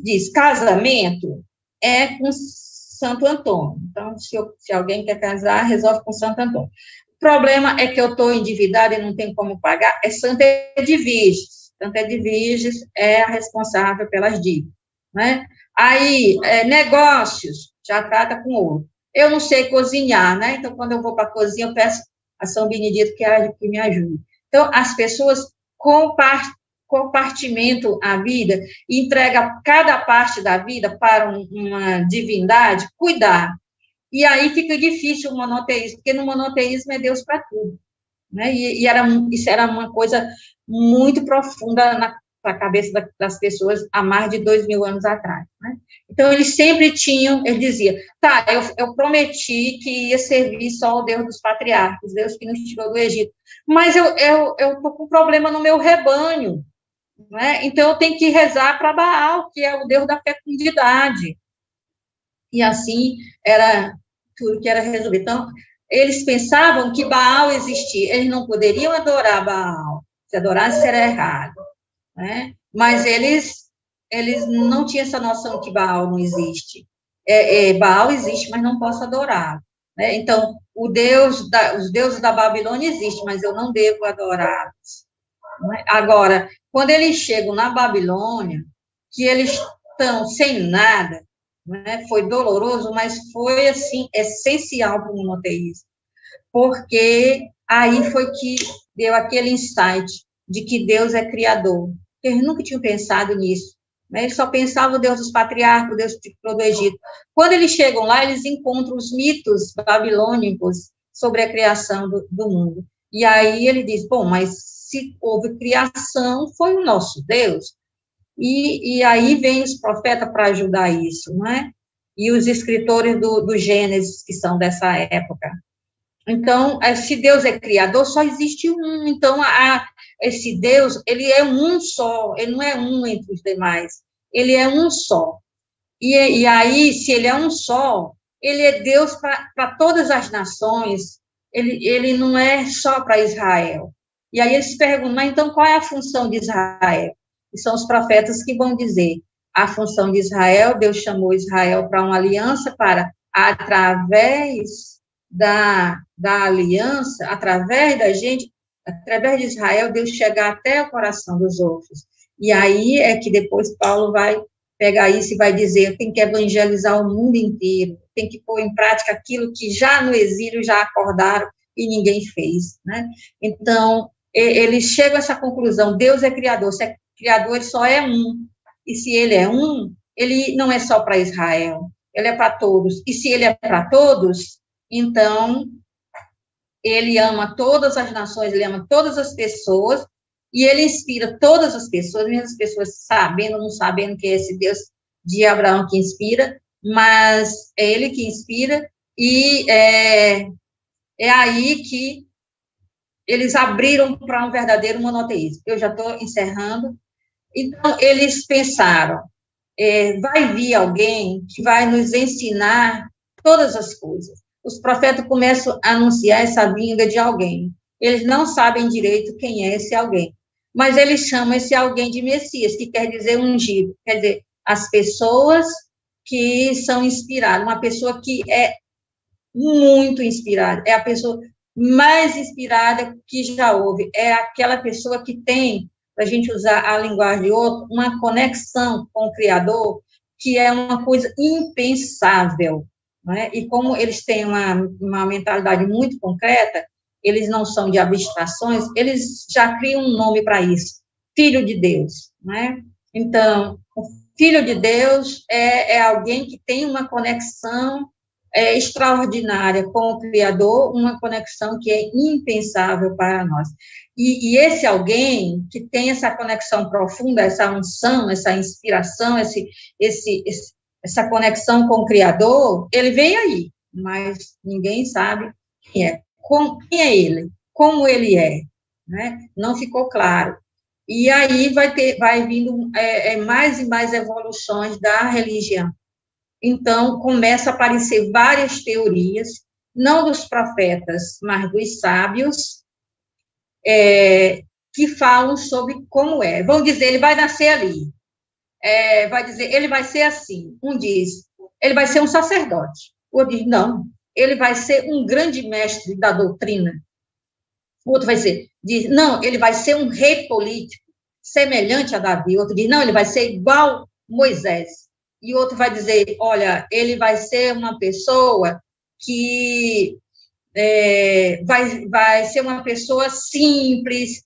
diz, casamento é com Santo Antônio. Então, se alguém quer casar, resolve com Santo Antônio. O problema é que eu estou endividada e não tenho como pagar, é Santa Edviges. Santa Edviges é a responsável pelas dívidas, né? Aí, negócios, já trata com ouro. Eu não sei cozinhar, né? Então, quando eu vou para a cozinha, eu peço a São Benedito que me ajude. Então, as pessoas compartimentam a vida, entregam cada parte da vida para uma divindade cuidar. E aí fica difícil o monoteísmo, porque no monoteísmo é Deus para tudo, né? Isso era uma coisa muito profunda na cabeça das pessoas há mais de 2.000 anos atrás, né? Então, eles sempre eles diziam, tá, eu prometi que ia servir só o Deus dos patriarcas, Deus que nos tirou do Egito, mas eu estou com problema no meu rebanho, né? Então, eu tenho que rezar para Baal, que é o Deus da fecundidade. E assim era tudo que era resolvido. Então, eles pensavam que Baal existia, eles não poderiam adorar Baal, se adorasse seria errado, né? Mas eles não tinham essa noção que Baal não existe. Baal existe, mas não posso adorar, né? Então, os deuses da Babilônia existem, mas eu não devo adorá-los, né? Agora, quando eles chegam na Babilônia, que eles estão sem nada, né? Foi doloroso, mas foi, assim, essencial para o monoteísmo, porque aí foi que deu aquele insight de que Deus é criador. Eles nunca tinham pensado nisso, né? Eles só pensavam o Deus dos patriarcas, o Deus que tirou do Egito. Quando eles chegam lá, eles encontram os mitos babilônicos sobre a criação do mundo. E aí ele diz, bom, mas se houve criação, foi o nosso Deus. E aí vem os profetas para ajudar isso, não é? E os escritores do Gênesis, que são dessa época. Então, se Deus é criador, só existe um. Então, esse Deus, ele é um só, ele não é um entre os demais, ele é um só. E aí, se ele é um só, ele é Deus para todas as nações, ele não é só para Israel. E aí eles se perguntam, mas então qual é a função de Israel? E são os profetas que vão dizer, a função de Israel, Deus chamou Israel para uma aliança para, através da aliança, através da gente, através de Israel, Deus chegar até o coração dos outros. E aí é que depois Paulo vai pegar isso e vai dizer, tem que evangelizar o mundo inteiro, tem que pôr em prática aquilo que já no exílio já acordaram e ninguém fez, né? Então, eles chegam a essa conclusão, Deus é criador, se é criador, ele só é um, e se ele é um, ele não é só para Israel, ele é para todos, e se ele é para todos, então, ele ama todas as nações, ele ama todas as pessoas, e ele inspira todas as pessoas, mesmo as pessoas sabendo ou não sabendo que é esse Deus de Abraão que inspira, mas é ele que inspira, e é aí que eles abriram para um verdadeiro monoteísmo. Eu já estou encerrando. Então, eles pensaram, vai vir alguém que vai nos ensinar todas as coisas. Os profetas começam a anunciar essa vinda de alguém. Eles não sabem direito quem é esse alguém, mas eles chamam esse alguém de Messias, que quer dizer ungido, quer dizer, as pessoas que são inspiradas, uma pessoa que é muito inspirada, é a pessoa mais inspirada que já houve, é aquela pessoa que tem, para a gente usar a linguagem de outro, uma conexão com o Criador, que é uma coisa impensável, não é? E como eles têm uma mentalidade muito concreta, eles não são de abstrações, eles já criam um nome para isso, Filho de Deus, não é? Então, o Filho de Deus é alguém que tem uma conexão extraordinária com o Criador, uma conexão que é impensável para nós. E esse alguém que tem essa conexão profunda, essa unção, essa inspiração, essa conexão com o Criador, ele vem aí, mas ninguém sabe quem é. Quem é ele? Como ele é? Né? Não ficou claro. E aí vai vindo mais e mais evoluções da religião. Então, começa a aparecer várias teorias, não dos profetas, mas dos sábios, que falam sobre como é. Vão dizer, ele vai nascer ali. Vai dizer, ele vai ser assim. Um diz, ele vai ser um sacerdote. O outro diz, não, ele vai ser um grande mestre da doutrina. O outro vai diz, não, ele vai ser um rei político, semelhante a Davi. O outro diz, não, ele vai ser igual Moisés. E outro vai dizer, olha, ele vai ser uma pessoa que vai ser uma pessoa simples,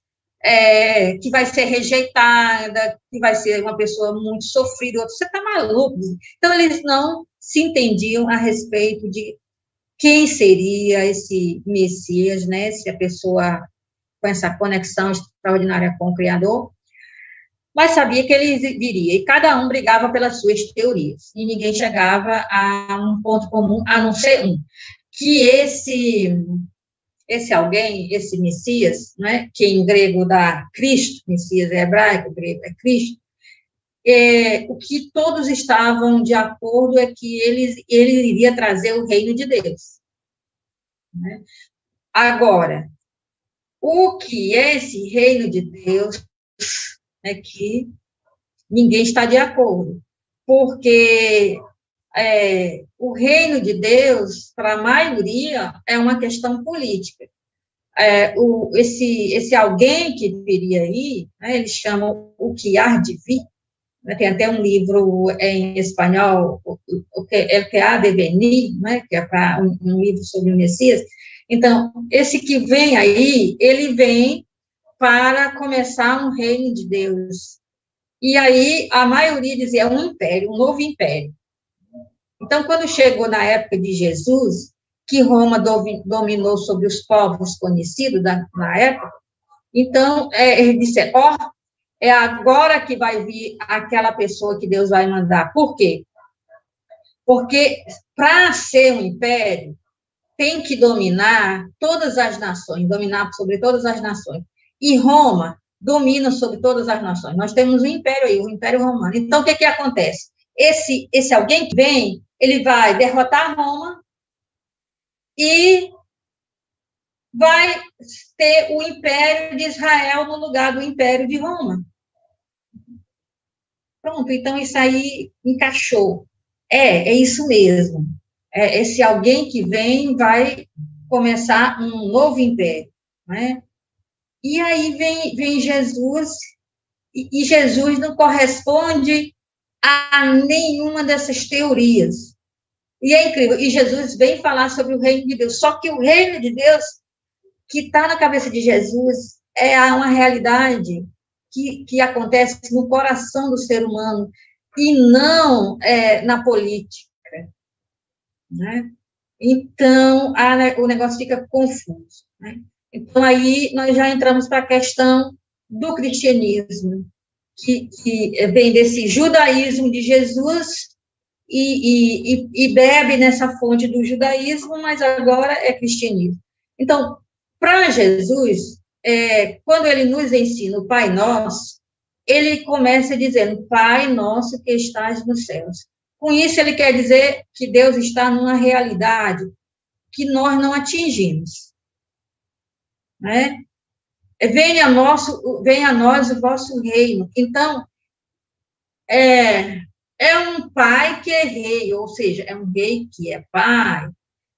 que vai ser rejeitada, que vai ser uma pessoa muito sofrida. Outro, você está maluco? Então, eles não se entendiam a respeito de quem seria esse Messias, né? Se a pessoa com essa conexão extraordinária com o Criador, mas sabia que ele viria, e cada um brigava pelas suas teorias, e ninguém chegava a um ponto comum, a não ser um, que esse alguém, esse Messias, né, que em grego dá Cristo, Messias é hebraico, grego é Cristo, o que todos estavam de acordo é que ele iria trazer o reino de Deus. Né? Agora, o que é esse reino de Deus é que ninguém está de acordo, porque o reino de Deus, para a maioria, é uma questão política. Esse alguém que viria aí, né, eles chamam o que há de vir, né, tem até um livro em espanhol, o que há de venir, né, que é um livro sobre o Messias. Então, esse que vem aí, ele vem para começar um reino de Deus. E aí, a maioria dizia, é um império, um novo império. Então, quando chegou na época de Jesus, que Roma dominou sobre os povos conhecidos na época, então, ele disse, é agora que vai vir aquela pessoa que Deus vai mandar. Por quê? Porque, para ser um império, tem que dominar todas as nações, dominar sobre todas as nações. E Roma domina sobre todas as nações. Nós temos um império aí, o Império Romano. Então, o que acontece? Esse alguém que vem, ele vai derrotar Roma e vai ter o Império de Israel no lugar do Império de Roma. Pronto, então isso aí encaixou. É isso mesmo. Esse alguém que vem vai começar um novo império, né? E aí vem Jesus, e Jesus não corresponde a nenhuma dessas teorias. E é incrível, e Jesus vem falar sobre o reino de Deus, só que o reino de Deus que está na cabeça de Jesus é uma realidade que acontece no coração do ser humano, e não na política, né? Então, o negócio fica confuso, né? Então, aí nós já entramos para a questão do cristianismo, que vem desse judaísmo de Jesus e bebe nessa fonte do judaísmo, mas agora é cristianismo. Então, para Jesus, quando ele nos ensina o Pai Nosso, ele começa dizendo, Pai Nosso que estás nos céus. Com isso, ele quer dizer que Deus está numa realidade que nós não atingimos. Né? Venha a nós o vosso reino. Então, é um pai que é rei, ou seja, é um rei que é pai,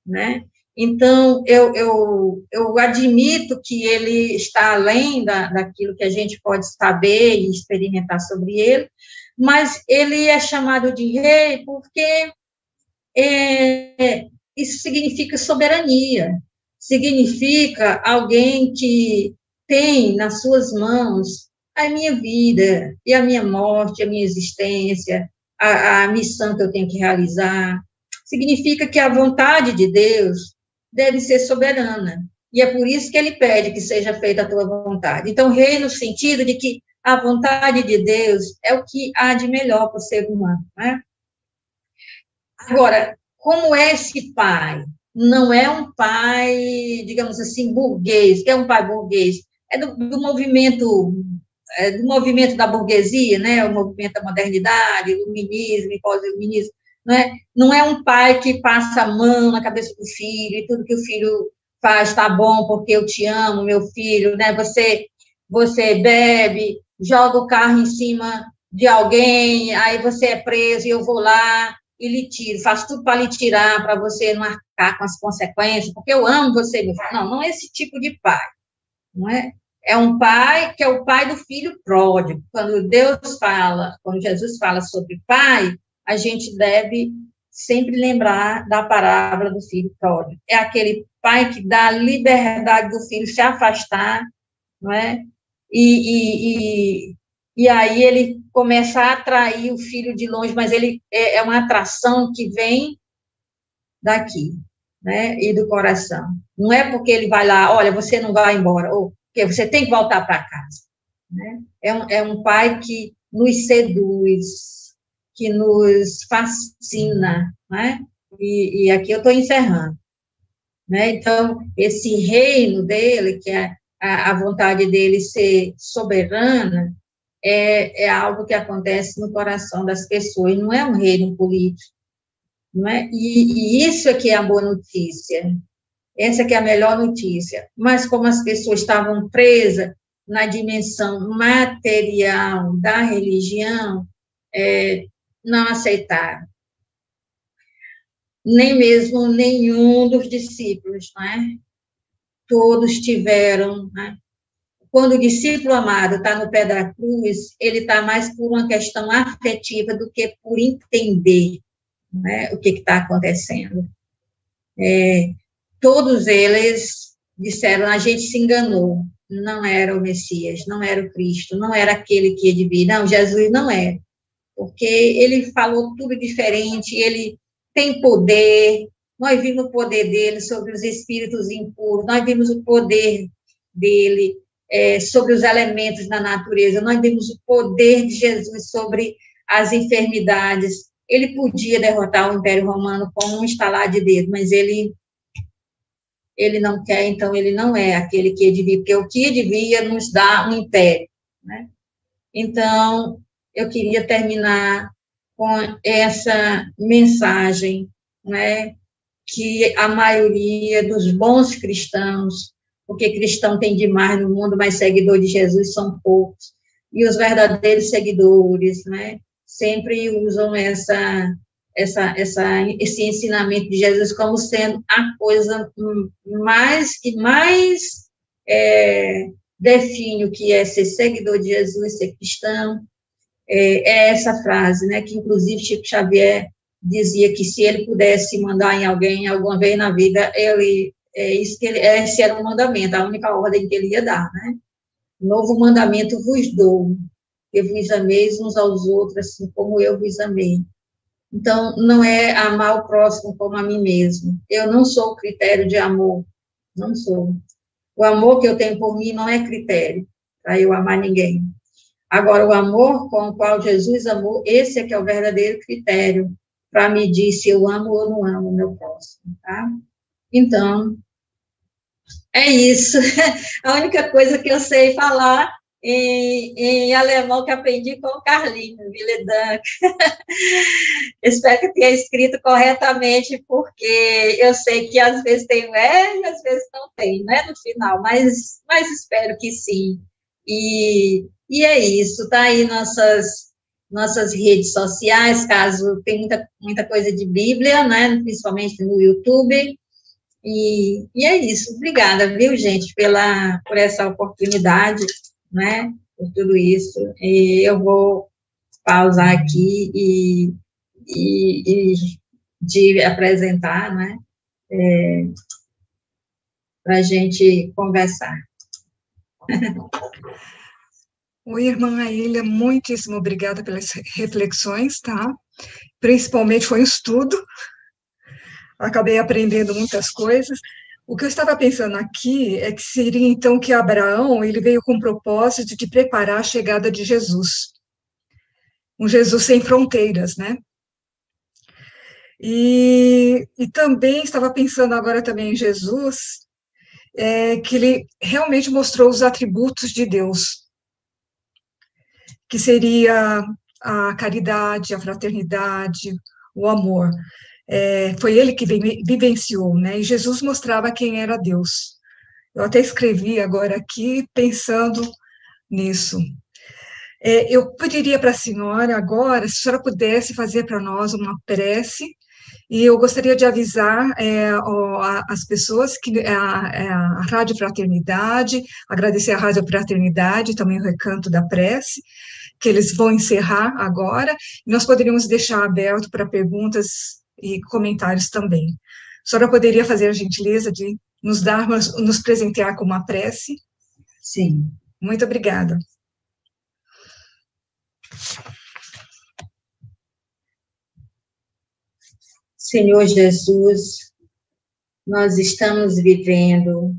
né? Então, eu admito que ele está além daquilo que a gente pode saber e experimentar sobre ele, mas ele é chamado de rei porque isso significa soberania, significa alguém que tem nas suas mãos a minha vida e a minha morte, a minha existência, a missão que eu tenho que realizar. Significa que a vontade de Deus deve ser soberana. E é por isso que ele pede que seja feita a tua vontade. Então, reino no sentido de que a vontade de Deus é o que há de melhor para o ser humano, né? Agora, como é esse pai? Não é um pai, digamos assim, burguês. Que é um pai burguês? É do movimento da burguesia, né? O movimento da modernidade, iluminismo, pós-iluminismo. Não é um pai que passa a mão na cabeça do filho e tudo que o filho faz está bom porque eu te amo, meu filho, né? Você bebe, joga o carro em cima de alguém, aí você é preso e eu vou lá e lhe tiro, faço tudo para lhe tirar, para você não arcar com as consequências, porque eu amo você, meu filho. Não é esse tipo de pai, não é? É um pai que é o pai do filho pródigo. Quando Jesus fala sobre pai, a gente deve sempre lembrar da parábola do filho pródigo. É aquele pai que dá liberdade do filho se afastar, não é? E aí ele começa a atrair o filho de longe, mas ele é uma atração que vem daqui, né? E do coração. Não é porque ele vai lá, olha, você não vai embora, ou porque você tem que voltar para casa, né? É um pai que nos seduz, que nos fascina, né? E aqui eu estou encerrando, né? Então, esse reino dele, que é a vontade dele ser soberana, é algo que acontece no coração das pessoas, não é um reino político, não é? E isso é que é a boa notícia, essa que é a melhor notícia. Mas como as pessoas estavam presas na dimensão material da religião, não aceitaram. Nem mesmo nenhum dos discípulos, não é? Todos tiveram, né? Quando o discípulo amado está no pé da cruz, ele está mais por uma questão afetiva do que por entender, né, o que está acontecendo. Todos eles disseram, a gente se enganou, não era o Messias, não era o Cristo, não era aquele que ia de vir, não, Jesus não era, porque ele falou tudo diferente, ele tem poder, nós vimos o poder dele sobre os espíritos impuros, nós vimos o poder dele sobre os elementos da natureza, nós vimos o poder de Jesus sobre as enfermidades. Ele podia derrotar o Império Romano com um estalar de dedo, mas ele não quer, então ele não é aquele que devia, porque o que devia nos dá um império, né? Então, eu queria terminar com essa mensagem, né, que a maioria dos bons cristãos, porque cristão tem demais no mundo, mas seguidor de Jesus são poucos, e os verdadeiros seguidores, né, sempre usam esse ensinamento de Jesus como sendo a coisa que mais define o que é ser seguidor de Jesus, ser cristão, é essa frase, né, que inclusive Chico Xavier dizia que se ele pudesse mandar em alguém alguma vez na vida, esse era o mandamento, a única ordem que ele ia dar, né? Novo mandamento vos dou, que vos ameis uns aos outros, assim como eu vos amei. Então, não é amar o próximo como a mim mesmo. Eu não sou o critério de amor, não sou. O amor que eu tenho por mim não é critério para eu amar ninguém. Agora, o amor com o qual Jesus amou, esse é que é o verdadeiro critério para medir se eu amo ou não amo o meu próximo, tá? Então, é isso. A única coisa que eu sei falar em alemão que aprendi com o Carlinho, Vielen Dank. Espero que tenha escrito corretamente, porque eu sei que às vezes tem e às vezes não tem, né, no final, mas espero que sim. E é isso, tá aí nossas redes sociais, caso tem muita coisa de Bíblia, né, principalmente no YouTube, e é isso. Obrigada, viu, gente, por essa oportunidade, né, por tudo isso, e eu vou pausar aqui e de apresentar, né, para a gente conversar. Oi, irmã Aília, muitíssimo obrigada pelas reflexões, tá? Principalmente foi um estudo, acabei aprendendo muitas coisas. O que eu estava pensando aqui é que seria, então, que Abraão, ele veio com o propósito de preparar a chegada de Jesus. Um Jesus sem fronteiras, né? E também estava pensando agora também em Jesus, que ele realmente mostrou os atributos de Deus, que seria a caridade, a fraternidade, o amor. Foi ele que vivenciou, né? E Jesus mostrava quem era Deus. Eu até escrevi agora aqui pensando nisso. Eu pediria para a senhora agora, se a senhora pudesse fazer para nós uma prece, e eu gostaria de avisar as pessoas que a Rádio Fraternidade, agradecer a Rádio Fraternidade, também o recanto da prece, que eles vão encerrar agora, e nós poderíamos deixar aberto para perguntas e comentários também. A senhora poderia fazer a gentileza de nos presentear com uma prece? Sim. Muito obrigada. Senhor Jesus, nós estamos vivendo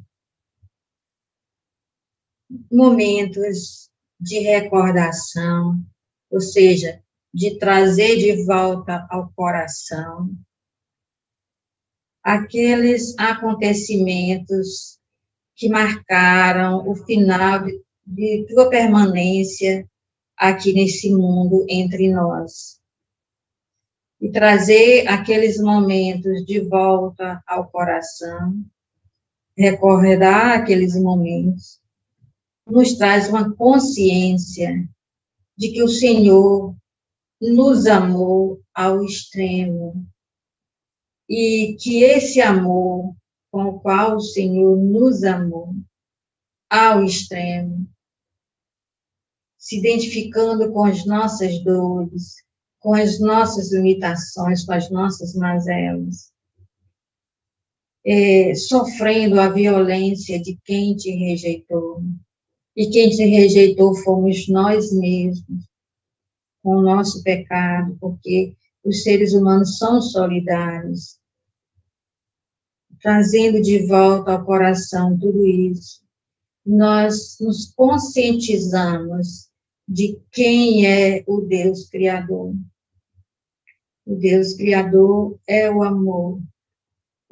momentos de recordação, ou seja, de trazer de volta ao coração aqueles acontecimentos que marcaram o final de tua permanência aqui nesse mundo entre nós. E trazer aqueles momentos de volta ao coração, recordar aqueles momentos, nos traz uma consciência de que o Senhor nos amou ao extremo e que esse amor com o qual o Senhor nos amou ao extremo, se identificando com as nossas dores, com as nossas limitações, com as nossas mazelas, sofrendo a violência de quem te rejeitou. E quem te rejeitou fomos nós mesmos, com o nosso pecado, porque os seres humanos são solidários, trazendo de volta ao coração tudo isso. Nós nos conscientizamos de quem é o Deus Criador. O Deus Criador é o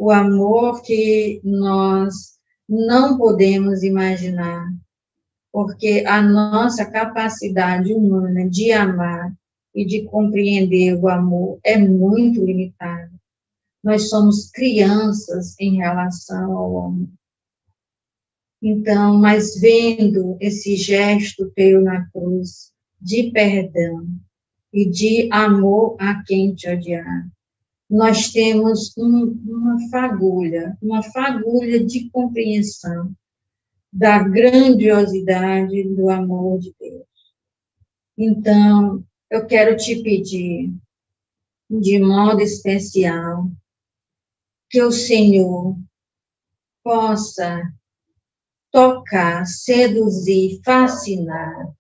amor que nós não podemos imaginar, porque a nossa capacidade humana de amar e de compreender o amor é muito limitada. Nós somos crianças em relação ao amor. Então, mas vendo esse gesto teu na cruz, de perdão e de amor a quem te odiar, nós temos uma fagulha de compreensão da grandiosidade do amor de Deus. Então, eu quero te pedir, de modo especial, que o Senhor possa tocar, seduzir, fascinar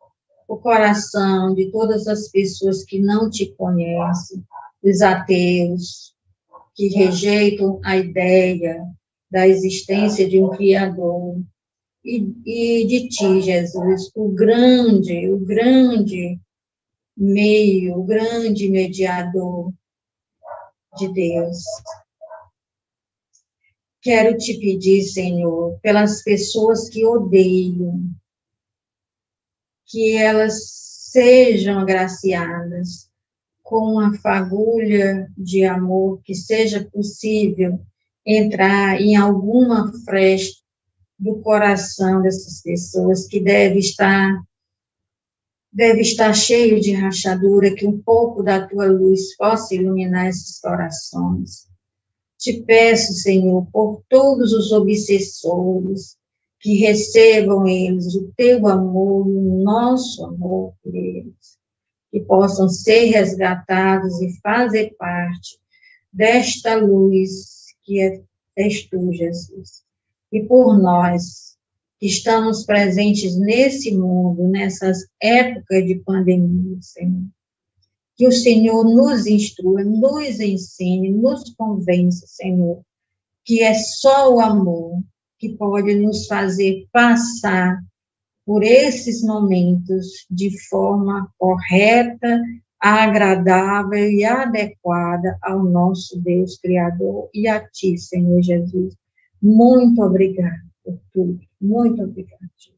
o coração de todas as pessoas que não te conhecem, os ateus, que rejeitam a ideia da existência de um Criador, e de ti, Jesus, o grande meio, o grande mediador de Deus. Quero te pedir, Senhor, pelas pessoas que odeiam, que elas sejam agraciadas com a fagulha de amor, que seja possível entrar em alguma fresta do coração dessas pessoas, que deve estar cheio de rachadura, que um pouco da tua luz possa iluminar esses corações. Te peço, Senhor, por todos os obsessores, que recebam eles o teu amor, o nosso amor por eles, que possam ser resgatados e fazer parte desta luz que és tu, Jesus. E por nós, que estamos presentes nesse mundo, nessas épocas de pandemia, Senhor, que o Senhor nos instrua, nos ensine, nos convença, Senhor, que é só o amor que pode nos fazer passar por esses momentos de forma correta, agradável e adequada ao nosso Deus Criador e a Ti, Senhor Jesus. Muito obrigada por tudo. Muito obrigada, Jesus.